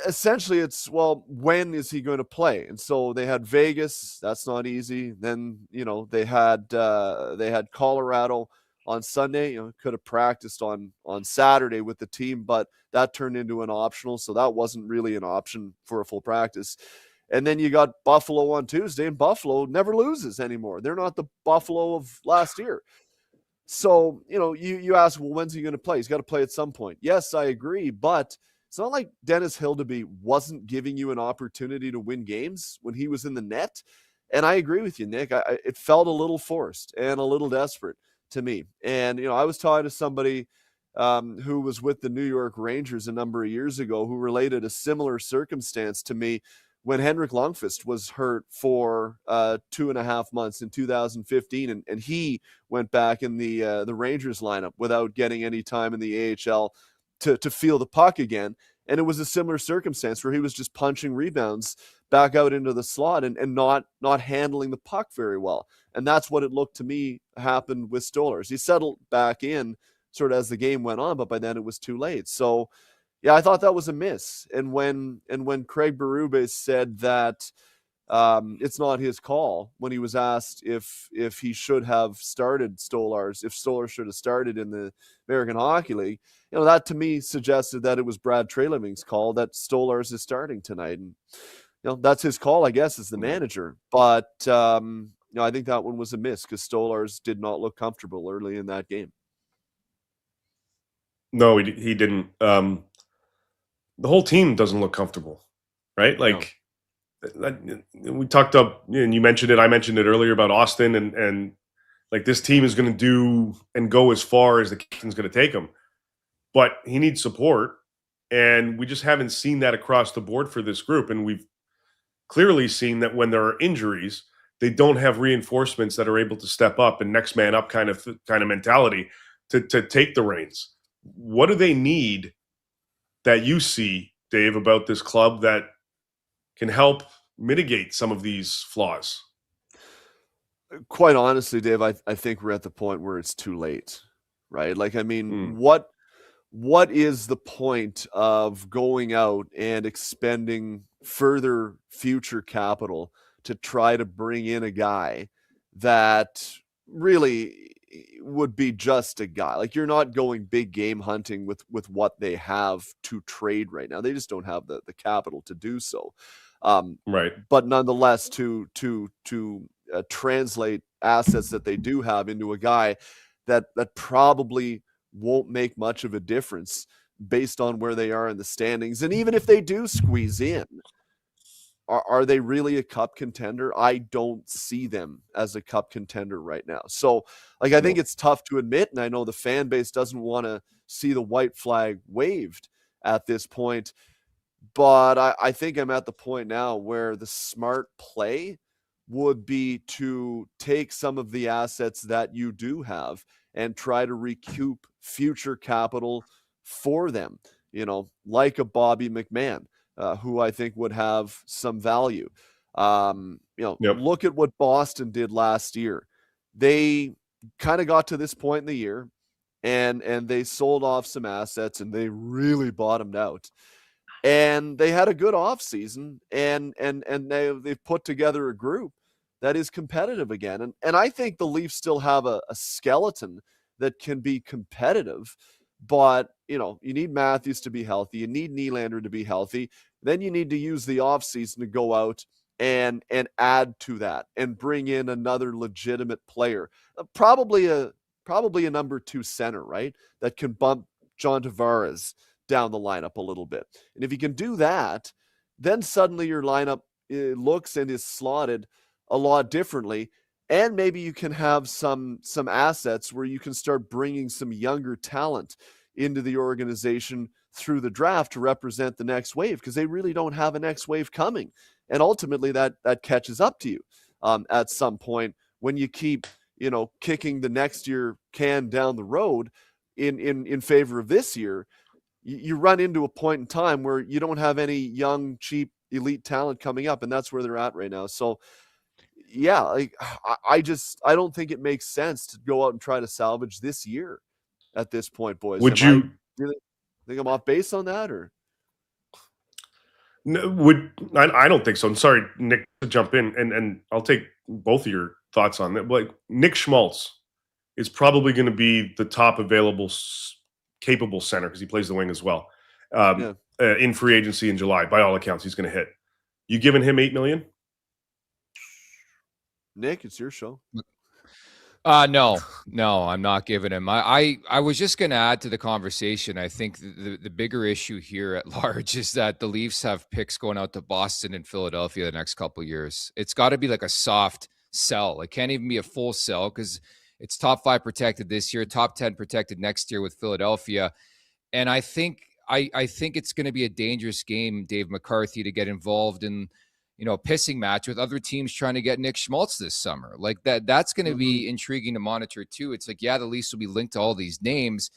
Essentially, it's, well, when is he going to play? And so they had Vegas. That's not easy. Then, they had Colorado on Sunday. Could have practiced on Saturday with the team, but that turned into an optional. So that wasn't really an option for a full practice. And then you got Buffalo on Tuesday, and Buffalo never loses anymore. They're not the Buffalo of last year. So, you ask, well, when's he going to play? He's got to play at some point. Yes, I agree, but it's not like Dennis Hildeby wasn't giving you an opportunity to win games when he was in the net. And I agree with you, Nick. It felt a little forced and a little desperate to me. And, I was talking to somebody who was with the New York Rangers a number of years ago who related a similar circumstance to me when Henrik Lundqvist was hurt for 2.5 months in 2015, and he went back in the Rangers lineup without getting any time in the AHL to feel the puck again. And it was a similar circumstance where he was just punching rebounds back out into the slot and not handling the puck very well. And that's what it looked to me happened with Stolarz. He settled back in sort of as the game went on, but by then it was too late. So yeah, I thought that was a miss. And when Craig Berube said that it's not his call, when he was asked if he should have started Stolarz, if Stolarz should have started in the American Hockey League, that to me suggested that it was Brad Treliving's call that Stolarz is starting tonight. And that's his call, I guess, as the manager. But I think that one was a miss because Stolarz did not look comfortable early in that game. No, he didn't. The whole team doesn't look comfortable, right? Like we talked up, and you mentioned it. I mentioned it earlier about Austin, and like this team is going to do and go as far as the captain's going to take them, but he needs support, and we just haven't seen that across the board for this group. And we've clearly seen that when there are injuries, they don't have reinforcements that are able to step up and next man up kind of mentality to take the reins. What do they need that you see, Dave, about this club that can help mitigate some of these flaws? Quite honestly, Dave, I think we're at the point where it's too late, right? Like, I mean, what is the point of going out and expending further future capital to try to bring in a guy that really would be just a guy? Like, you're not going big game hunting with what they have to trade right now. They just don't have the capital to do so. Right. But nonetheless, to translate assets that they do have into a guy that probably won't make much of a difference based on where they are in the standings. And even if they do squeeze in, are they really a cup contender? I don't see them as a cup contender right now. So, like, I think it's tough to admit, and I know the fan base doesn't want to see the white flag waved at this point, but I think I'm at the point now where the smart play would be to take some of the assets that you do have and try to recoup future capital for them, like a Bobby McMahon. Who I think would have some value. Look at what Boston did last year. They kind of got to this point in the year and they sold off some assets and they really bottomed out. And they had a good offseason and they've put together a group that is competitive again. And I think the Leafs still have a skeleton that can be competitive. But, you need Matthews to be healthy. You need Nylander to be healthy. Then you need to use the offseason to go out and add to that and bring in another legitimate player. Probably a number 2 center, right? That can bump John Tavares down the lineup a little bit. And if you can do that, then suddenly your lineup looks and is slotted a lot differently. And maybe you can have some assets where you can start bringing some younger talent into the organization through the draft to represent the next wave, because they really don't have a next wave coming. And ultimately that catches up to you at some point when you keep, kicking the next year can down the road in favor of this year. You run into a point in time where you don't have any young, cheap, elite talent coming up, and that's where they're at right now. So yeah, like I don't think it makes sense to go out and try to salvage this year at this point, boys. Would you really think I'm off base on that, or? No, I don't think so. I'm sorry, Nick, to jump in, and I'll take both of your thoughts on that. Like, Nick Schmaltz is probably going to be the top available capable center because he plays the wing as well. In free agency in July, by all accounts, he's going to hit. You giving him $8 million? Nick, it's your show. No, I'm not giving him. I was just going to add to the conversation. I think the bigger issue here at large is that the Leafs have picks going out to Boston and Philadelphia the next couple of years. It's got to be like a soft sell. It can't even be a full sell because it's top 5 protected this year, top 10 protected next year with Philadelphia. And I think it's going to be a dangerous game, Dave McCarthy, to get involved in pissing match with other teams trying to get Nick Schmaltz this summer. Like that's going to be intriguing to monitor too. It's like, yeah, the lease will be linked to all these names,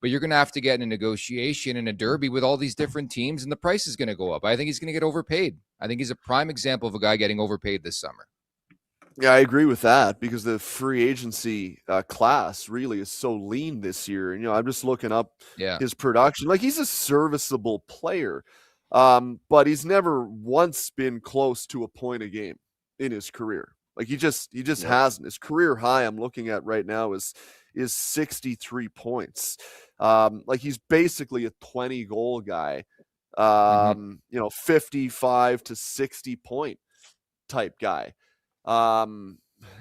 but you're going to have to get in a negotiation and a derby with all these different teams, and the price is going to go up. I think he's going to get overpaid. I think he's a prime example of a guy getting overpaid this summer. Yeah, I agree with that because the free agency class really is so lean this year. And, I'm just looking up his production. Like, he's a serviceable player, but he's never once been close to a point a game in his career. Like, he just hasn't. His career high I'm looking at right now is 63 points. Like, he's basically a 20 goal guy, 55 to 60 point type guy. And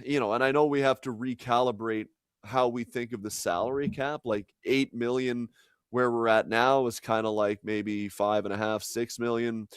I know we have to recalibrate how we think of the salary cap. Like, 8 million where we're at now is kind of like maybe 5.5, 6 million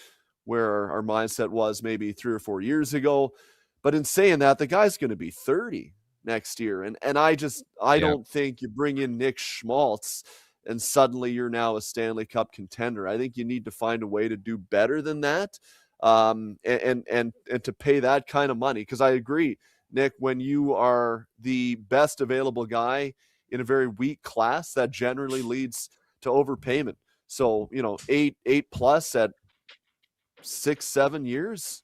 where our mindset was maybe 3 or 4 years ago. But in saying that, the guy's going to be 30 next year. And I don't think you bring in Nick Schmaltz and suddenly you're now a Stanley Cup contender. I think you need to find a way to do better than that. And to pay that kind of money. Because I agree, Nick, when you are the best available guy in a very weak class, that generally leads to overpayment. So, 8 plus at 6-7 years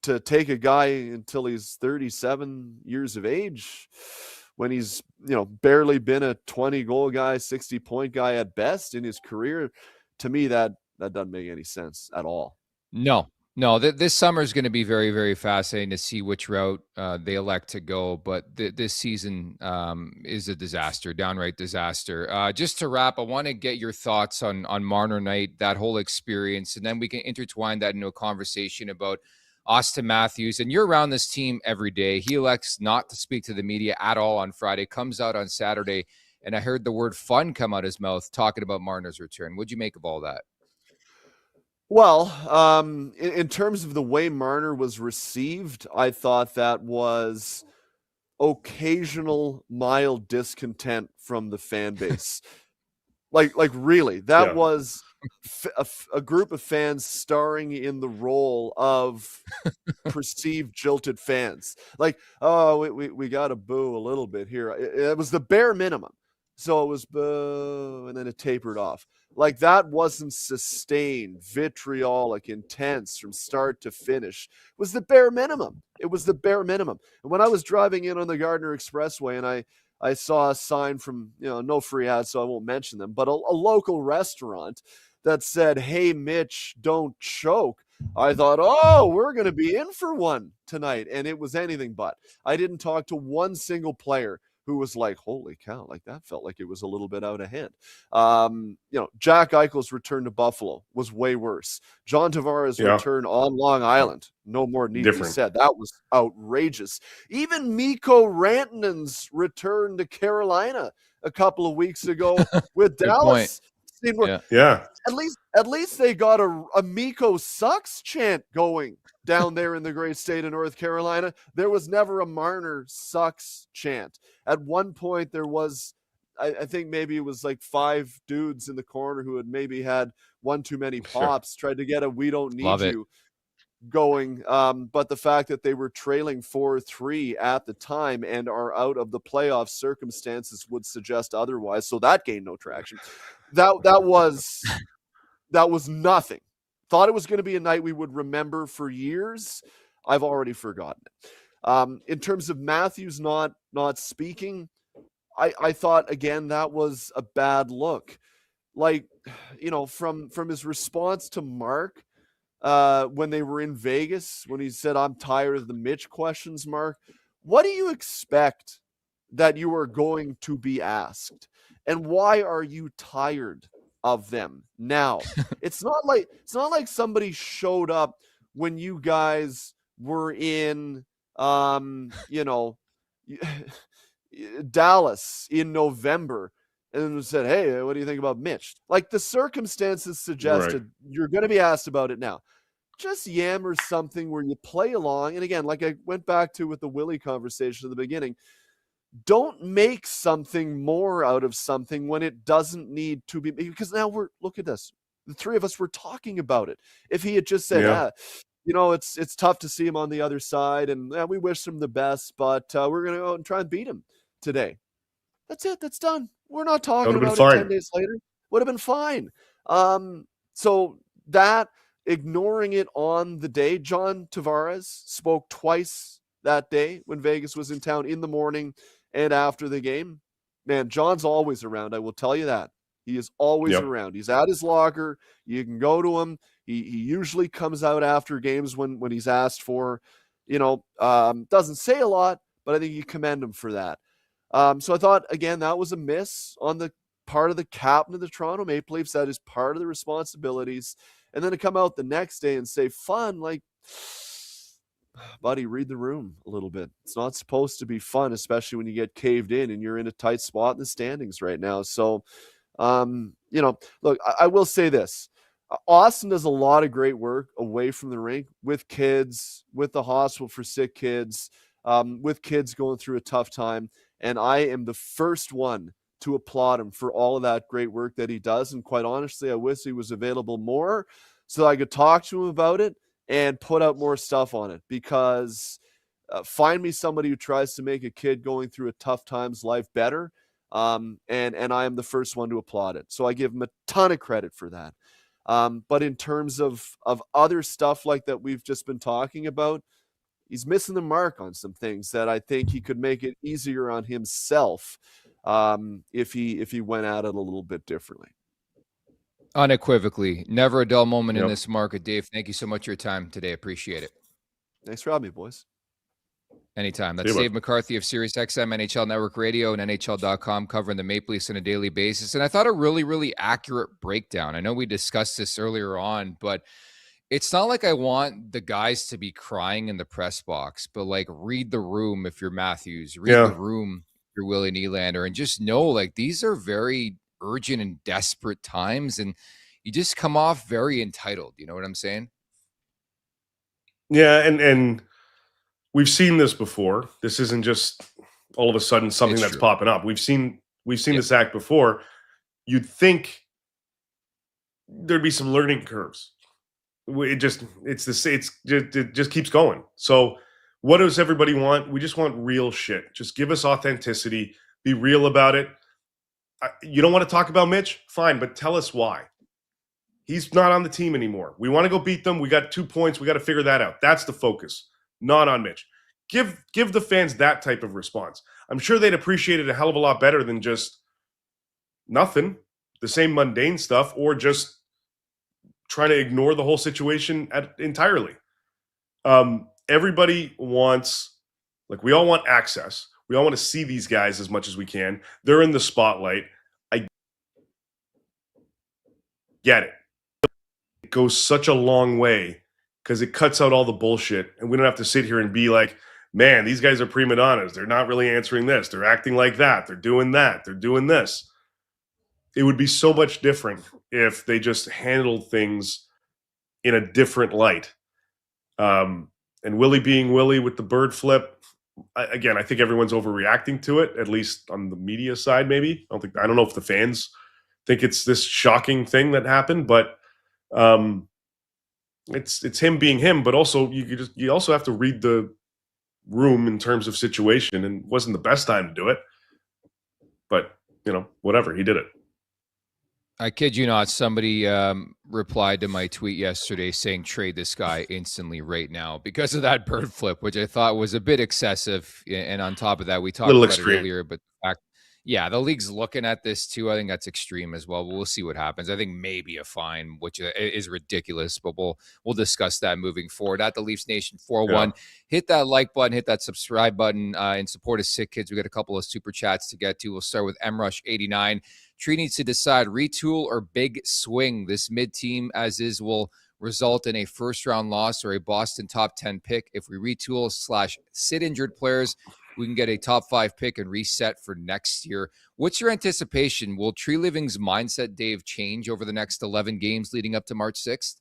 to take a guy until he's 37 years of age when he's, barely been a 20 goal guy, 60 point guy at best in his career. To me, that doesn't make any sense at all. No. This summer is going to be very, very fascinating to see which route they elect to go. But this season is a disaster, downright disaster. Just to wrap, I want to get your thoughts on Marner night, that whole experience, and then we can intertwine that into a conversation about Austin Matthews. And you're around this team every day. He elects not to speak to the media at all on Friday, comes out on Saturday, and I heard the word fun come out his mouth talking about Marner's return. What'd you make of all that? Well, in terms of the way Marner was received, I thought that was occasional mild discontent from the fan base. like really, that was a group of fans starring in the role of perceived jilted fans. Like, oh, we got to boo a little bit here. It was the bare minimum. So it was boo, and then it tapered off. Like, that wasn't sustained, vitriolic, intense from start to finish. It was the bare minimum. And when I was driving in on the Gardner Expressway and I saw a sign from, no free ads, so I won't mention them, but a local restaurant that said, "Hey, Mitch, don't choke," I thought, oh, we're going to be in for one tonight. And it was anything but. I didn't talk to one single player who was like, holy cow, like that felt like it was a little bit out of hand. Jack Eichel's return to Buffalo was way worse. John Tavares' return on Long Island, no more need to be said. That was outrageous. Even Mikko Rantanen's return to Carolina a couple of weeks ago with Dallas. At least they got a Mikko sucks chant going down there in the great state of North Carolina. There was never a Marner sucks chant. At one point there was, I think maybe it was like 5 dudes in the corner who had maybe had one too many pops, tried to get a "we don't need you" going. But the fact that they were trailing 4-3 at the time and are out of the playoff circumstances would suggest otherwise. So that gained no traction. That was nothing. Thought it was going to be a night we would remember for years. I've already forgotten it. In terms of Matthews not speaking, I thought, again, that was a bad look. Like, from his response to Mark when they were in Vegas, when he said, "I'm tired of the Mitch questions," Mark, what do you expect that you are going to be asked? And why are you tired of them now? It's not like somebody showed up when you guys were in Dallas in November and said, "Hey, what do you think about Mitch?" Like, the circumstances suggested you're going to be asked about it now. Just yammer something where you play along. And again, like I went back to with the Willie conversation at the beginning, don't make something more out of something when it doesn't need to be, because now look at this. The three of us were talking about it. If he had just said, it's tough to see him on the other side, and we wish him the best, but we're going to go out and try and beat him today. That's it. That's done. We're not talking about it 10 days later. Would have been fine. So that, ignoring it on the day, John Tavares spoke twice that day when Vegas was in town, in the morning and after the game. Man, John's always around. I will tell you that. He is always around. He's at his locker. You can go to him. He usually comes out after games when he's asked for. Doesn't say a lot, but I think you commend him for that. So I thought, again, that was a miss on the part of the captain of the Toronto Maple Leafs. That is part of the responsibilities. And then to come out the next day and say, fun, like, buddy, read the room a little bit. It's not supposed to be fun, especially when you get caved in and you're in a tight spot in the standings right now. So, look, I will say this. Austin does a lot of great work away from the rink with kids, with the hospital for sick kids, with kids going through a tough time. And I am the first one to applaud him for all of that great work that he does. And quite honestly, I wish he was available more so I could talk to him about it and put out more stuff on it, because find me somebody who tries to make a kid going through a tough times life better. And I am the first one to applaud it. So I give him a ton of credit for that. But in terms of other stuff like that we've just been talking about, he's missing the mark on some things that I think he could make it easier on himself if he went at it a little bit differently. Unequivocally. Never a dull moment in this market. Dave, thank you so much for your time today. Appreciate it. Thanks for having me, boys. Anytime. That's Dave McCarthy of SiriusXM, NHL Network Radio, and NHL.com, covering the Maple Leafs on a daily basis. And I thought a really, really accurate breakdown. I know we discussed this earlier on, but it's not like I want the guys to be crying in the press box, but like, read the room if you're Matthews, read the room if you're Willie Nylander, and just know, like, these are very urgent and desperate times, and you just come off very entitled. You know what I'm saying? Yeah, and we've seen this before. This isn't just all of a sudden something that's popping up. We've seen this act before. You'd think there'd be some learning curves. It just keeps going. So what does everybody want? We just want real shit. Just give us authenticity. Be real about it. You don't want to talk about Mitch? Fine, but tell us why. He's not on the team anymore. We want to go beat them. We got 2 points. We got to figure that out. That's the focus, not on Mitch. Give the fans that type of response. I'm sure they'd appreciate it a hell of a lot better than just nothing, the same mundane stuff, or just trying to ignore the whole situation entirely. Everybody wants, like, we all want access. We all want to see these guys as much as we can. They're in the spotlight. I get it. It goes such a long way because it cuts out all the bullshit, and we don't have to sit here and be like, man, these guys are prima donnas. They're not really answering this. They're acting like that. They're doing that. They're doing this. It would be so much different if they just handled things in a different light. And Willie being Willie with the bird flip, I think everyone's overreacting to it, at least on the media side, maybe. I don't know if the fans think it's this shocking thing that happened, but it's him being him. But also, you also have to read the room in terms of situation, and it wasn't the best time to do it. But whatever, he did it. I kid you not, somebody replied to my tweet yesterday saying trade this guy instantly right now because of that bird flip, which I thought was a bit excessive. And on top of that, we talked about it earlier, but the league's looking at this too. I think that's extreme as well. But we'll see what happens. I think maybe a fine, which is ridiculous, but we'll discuss that moving forward. At the Leafs Nation 401, hit that like button, hit that subscribe button in support of Sick Kids. We got a couple of super chats to get to. We'll start with MRush89. Tree needs to decide retool or big swing. This mid-team as is will result in a first-round loss or a Boston top 10 pick. If we retool / sit injured players, we can get a top 5 pick and reset for next year. What's your anticipation? Will Tree Living's mindset, Dave, change over the next 11 games leading up to March 6th?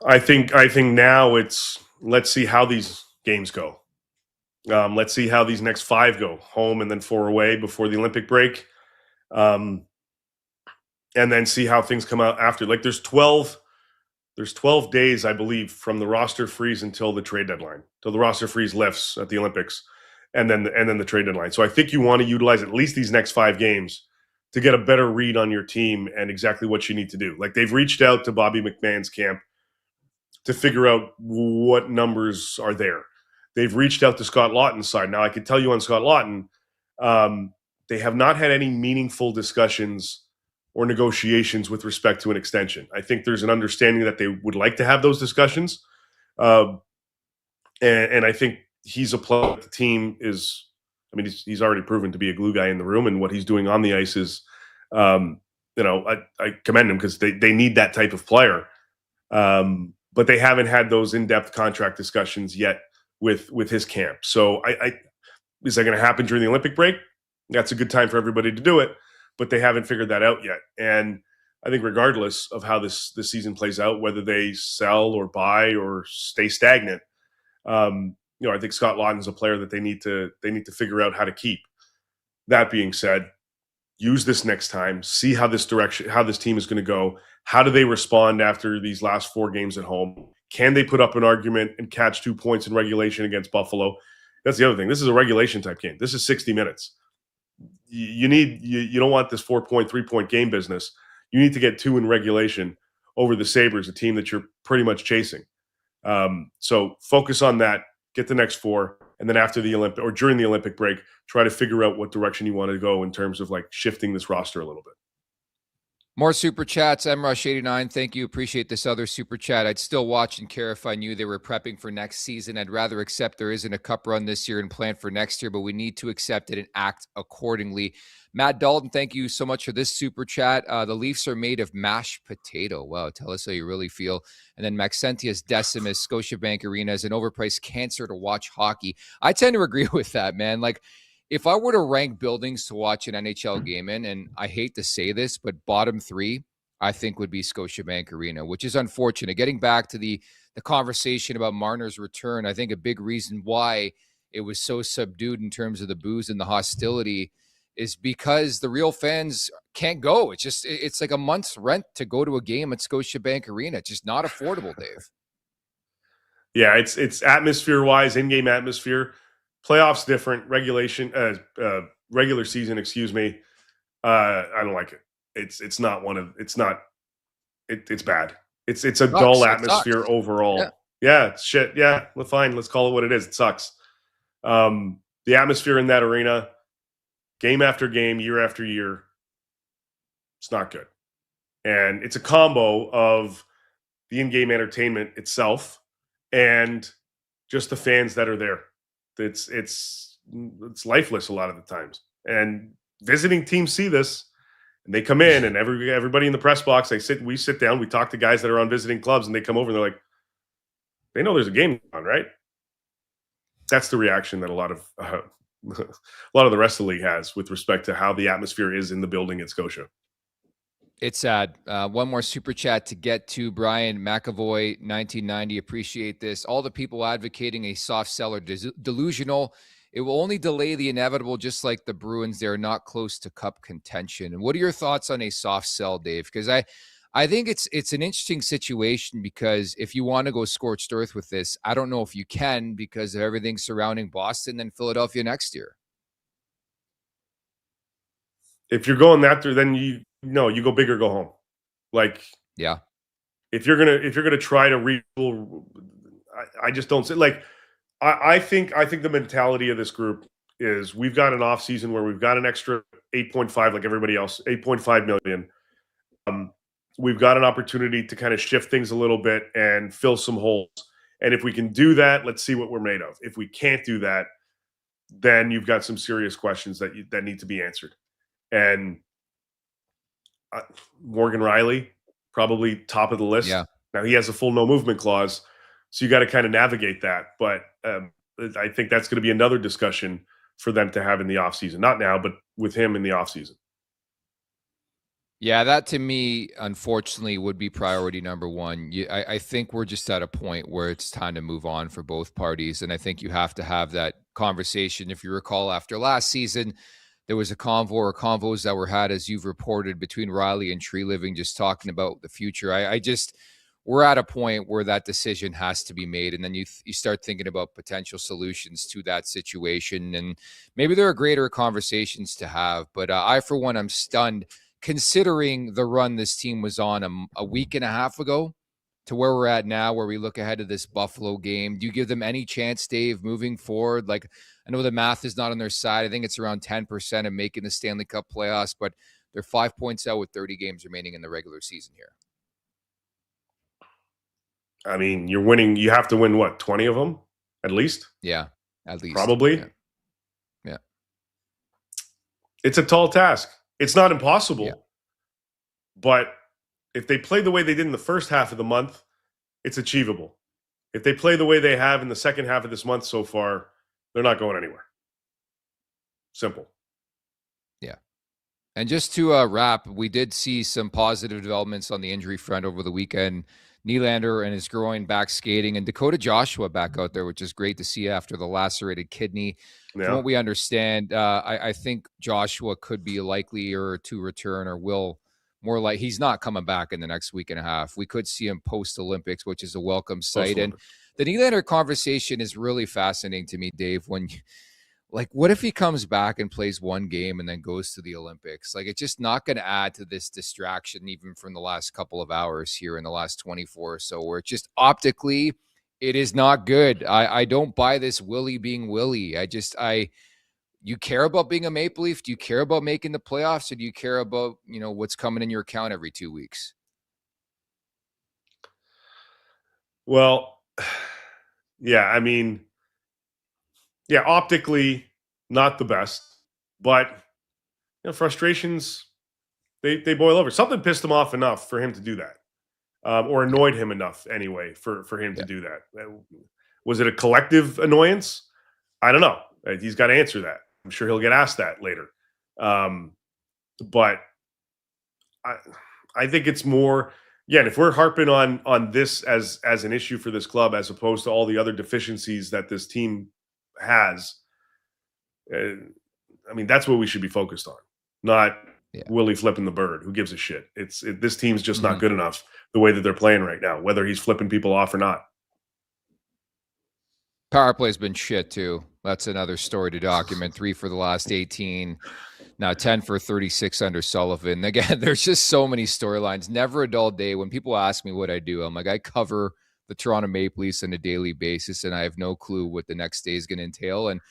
I think now it's, let's see how these games go. Let's see how these next 5 go, home and then 4 away before the Olympic break. And then see how things come out after. Like there's 12 there's 12 days, I believe, from the roster freeze until the trade deadline, till the roster freeze lifts at the Olympics, and then the trade deadline. So I think you want to utilize at least these next 5 games to get a better read on your team and exactly what you need to do. Like, they've reached out to Bobby McMahon's camp to figure out what numbers are there. They've reached out to Scott Lawton's side. Now, I can tell you on Scott Lawton, they have not had any meaningful discussions or negotiations with respect to an extension. I think there's an understanding that they would like to have those discussions. And I think he's a player that the team is, I mean, he's already proven to be a glue guy in the room, and what he's doing on the ice is, I commend him because they need that type of player. But they haven't had those in-depth contract discussions yet with his camp. So is that going to happen during the Olympic break? That's a good time for everybody to do it, but they haven't figured that out yet. And I think regardless of how this season plays out, whether they sell or buy or stay stagnant, I think Scott Lawton's a player that they need to figure out how to keep. That being said, use this next time, see how this team is going to go. How do they respond after these last 4 games at home? Can they put up an argument and catch 2 points in regulation against Buffalo? That's the other thing. This is a regulation type game. This is 60 minutes. You don't want this 4-point, 3-point game business. You need to get 2 in regulation over the Sabres, a team that you're pretty much chasing. So focus on that. Get the next 4, and then after the Olympic or during the Olympic break, try to figure out what direction you want to go in terms of like shifting this roster a little bit. More super chats. MRush89, thank you. Appreciate this other super chat. I'd still watch and care if I knew they were prepping for next season. I'd rather accept there isn't a cup run this year and plan for next year, but we need to accept it and act accordingly. Matt Dalton, thank you so much for this super chat. The Leafs are made of mashed potato. Wow, tell us how you really feel. And then Maxentius Decimus, Scotiabank Arena is an overpriced cancer to watch hockey. I tend to agree with that, man. Like, if I were to rank buildings to watch an NHL game in, and I hate to say this, but bottom 3, I think would be Scotiabank Arena, which is unfortunate. Getting back to the conversation about Marner's return, I think a big reason why it was so subdued in terms of the booze and the hostility is because the real fans can't go. It's like a month's rent to go to a game at Scotiabank Arena. It's just not affordable, Dave. Yeah, it's atmosphere-wise, in-game atmosphere. Playoffs different. Regular season, excuse me. I don't like it. It's bad. It's a dull atmosphere overall. Yeah, it's shit. Yeah, well, fine. Let's call it what it is. It sucks. The atmosphere in that arena, game after game, year after year, it's not good. And it's a combo of the in-game entertainment itself and just the fans that are there. It's lifeless a lot of the times. And visiting teams see this, and they come in, and everybody in the press box, we sit down, we talk to guys that are on visiting clubs, and they come over and they're like, they know there's a game on, right? That's the reaction that a lot of the rest of the league has with respect to how the atmosphere is in the building at Scotia. It's sad. One more super chat to get to. Brian McAvoy, 1990. Appreciate this. All the people advocating a soft sell are delusional. It will only delay the inevitable, just like the Bruins. They're not close to cup contention. And what are your thoughts on a soft sell, Dave? Because I think it's an interesting situation, because if you want to go scorched earth with this, I don't know if you can because of everything surrounding Boston and Philadelphia next year. If you're going that through, then you go big or go home. Like, yeah, if you're gonna try to retool, I just don't say, like, I think the mentality of this group is we've got an off season where we've got an extra 8.5 like everybody else, 8.5 million. We've got an opportunity to kind of shift things a little bit and fill some holes. And if we can do that, let's see what we're made of. If we can't do that, then you've got some serious questions that need to be answered. And Morgan Riley, probably top of the list. Yeah. Now he has a full no movement clause, so you got to kind of navigate that. But I think that's going to be another discussion for them to have in the offseason. Not now, but with him in the offseason. Yeah, that to me, unfortunately, would be priority number one. I think we're just at a point where it's time to move on for both parties. And I think you have to have that conversation. If you recall, after last season, there was a convo or convos that were had, as you've reported, between Riley and Tree Living, just talking about the future. we're at a point where that decision has to be made. And then you start thinking about potential solutions to that situation. And maybe there are greater conversations to have. But I, for one, I'm stunned considering the run this team was on a week and a half ago to where we're at now, where we look ahead to this Buffalo game. Do you give them any chance, Dave, moving forward? Like, I know the math is not on their side. I think it's around 10% of making the Stanley Cup playoffs, but they're 5 points out with 30 games remaining in the regular season here. I mean, you're winning. You have to win, what, 20 of them at least? Yeah, at least. Probably. Yeah. It's a tall task. It's not impossible. But if they play the way they did in the first half of the month, it's achievable. If they play the way they have in the second half of this month so far, they're not going anywhere. Simple. Yeah. And just to wrap, we did see some positive developments on the injury front over the weekend. Nylander and his groin back skating, and Dakota Joshua back out there, which is great to see after the lacerated kidney. Yeah. From what we understand, I think Joshua could be likelier to return, or will more like he's not coming back in the next week and a half. We could see him post-Olympics, which is a welcome sight. And the Nylander conversation is really fascinating to me, Dave, when like, what if he comes back and plays one game and then goes to the Olympics? Like, it's just not going to add to this distraction, even from the last couple of hours here in the last 24 or so, where it's just optically, it is not good. I don't buy this Willie being Willie. You care about being a Maple Leaf? Do you care about making the playoffs? Or do you care about, what's coming in your account every 2 weeks? Well, yeah, I mean, yeah, optically not the best, but frustrations, they boil over. Something pissed him off enough for him to do that, or annoyed him enough anyway for him to do that. Was it a collective annoyance? I don't know. He's got to answer that. I'm sure he'll get asked that later. But I think it's more. Yeah, and if we're harping on this as an issue for this club, as opposed to all the other deficiencies that this team has, I mean, that's what we should be focused on, not Willie flipping the bird. Who gives a shit? This team's just not good enough the way that they're playing right now, whether he's flipping people off or not. Power play's been shit too. That's another story to document. 3 for the last 18. Now 10 for 36 under Sullivan. Again, there's just so many storylines. Never a dull day. When people ask me what I do, I'm like, I cover the Toronto Maple Leafs on a daily basis, and I have no clue what the next day is going to entail. And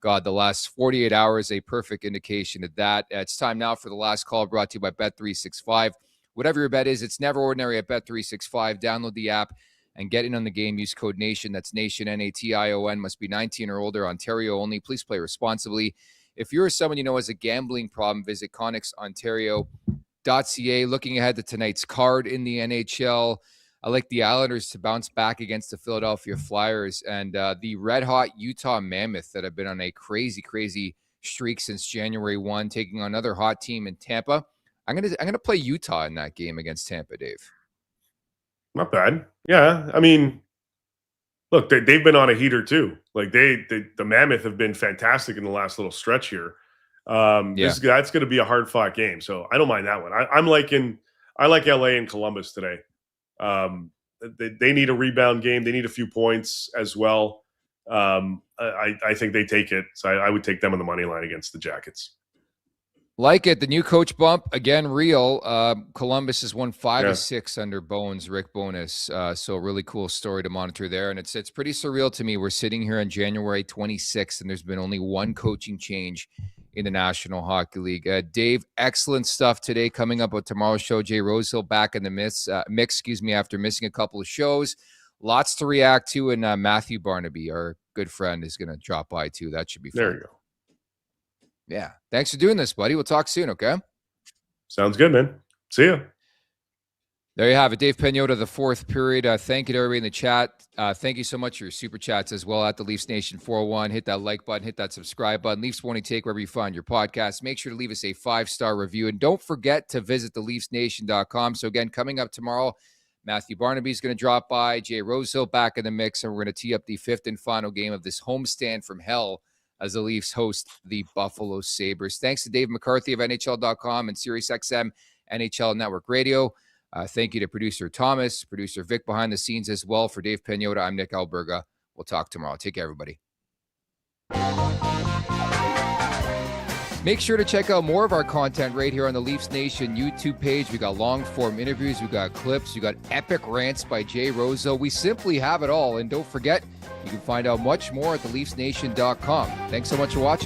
God, the last 48 hours, a perfect indication of that. It's time now for the last call, brought to you by Bet365. Whatever your bet is, it's never ordinary at Bet365. Download the app and get in on the game. Use code NATION. That's NATION, N-A-T-I-O-N. Must be 19 or older. Ontario only. Please play responsibly. If you're someone you know has a gambling problem, visit ConnexOntario.ca. Looking ahead to tonight's card in the NHL, I like the Islanders to bounce back against the Philadelphia Flyers, and the red-hot Utah Mammoth that have been on a crazy, crazy streak since January 1, taking on another hot team in Tampa. I'm gonna play Utah in that game against Tampa, Dave. Not bad. Yeah, I mean, look, they've been on a heater too. Like the Mammoth have been fantastic in the last little stretch here. That's going to be a hard fought game, so I don't mind that one. I like LA and Columbus today. They need a rebound game. They need a few points as well. I think they take it. So I would take them on the money line against the Jackets. Like it. The new coach bump, again, real. Columbus has won 5 of 6 under Bones, Rick Bowness. So a really cool story to monitor there. And it's pretty surreal to me. We're sitting here on January 26th, and there's been only one coaching change in the National Hockey League. Dave, excellent stuff today. Coming up on tomorrow's show, Jay Rosehill back in the mix, after missing a couple of shows. Lots to react to, and Matthew Barnaby, our good friend, is going to drop by too. That should be fun. There you go. Yeah. Thanks for doing this, buddy. We'll talk soon, okay? Sounds good, man. See ya. There you have it. Dave Pagnotta, the fourth period. Thank you to everybody in the chat. Thank you so much for your super chats as well at the Leafs Nation 401. Hit that like button, hit that subscribe button. Leafs Morning Take wherever you find your podcast. Make sure to leave us a 5-star review. And don't forget to visit theleafsnation.com. So again, coming up tomorrow, Matthew Barnaby is going to drop by. Jay Rosehill back in the mix. And we're going to tee up the 5th and final game of this homestand from hell as the Leafs host the Buffalo Sabres. Thanks to Dave McCarthy of NHL.com and SiriusXM NHL Network Radio. Thank you to producer Thomas, producer Vic behind the scenes as well. For Dave Pagnotta, I'm Nick Alberga. We'll talk tomorrow. Take care, everybody. Make sure to check out more of our content right here on the Leafs Nation YouTube page. We got long-form interviews. We got clips. We got epic rants by Jay Roseau. We simply have it all. And don't forget, you can find out much more at theleafsnation.com. Thanks so much for watching.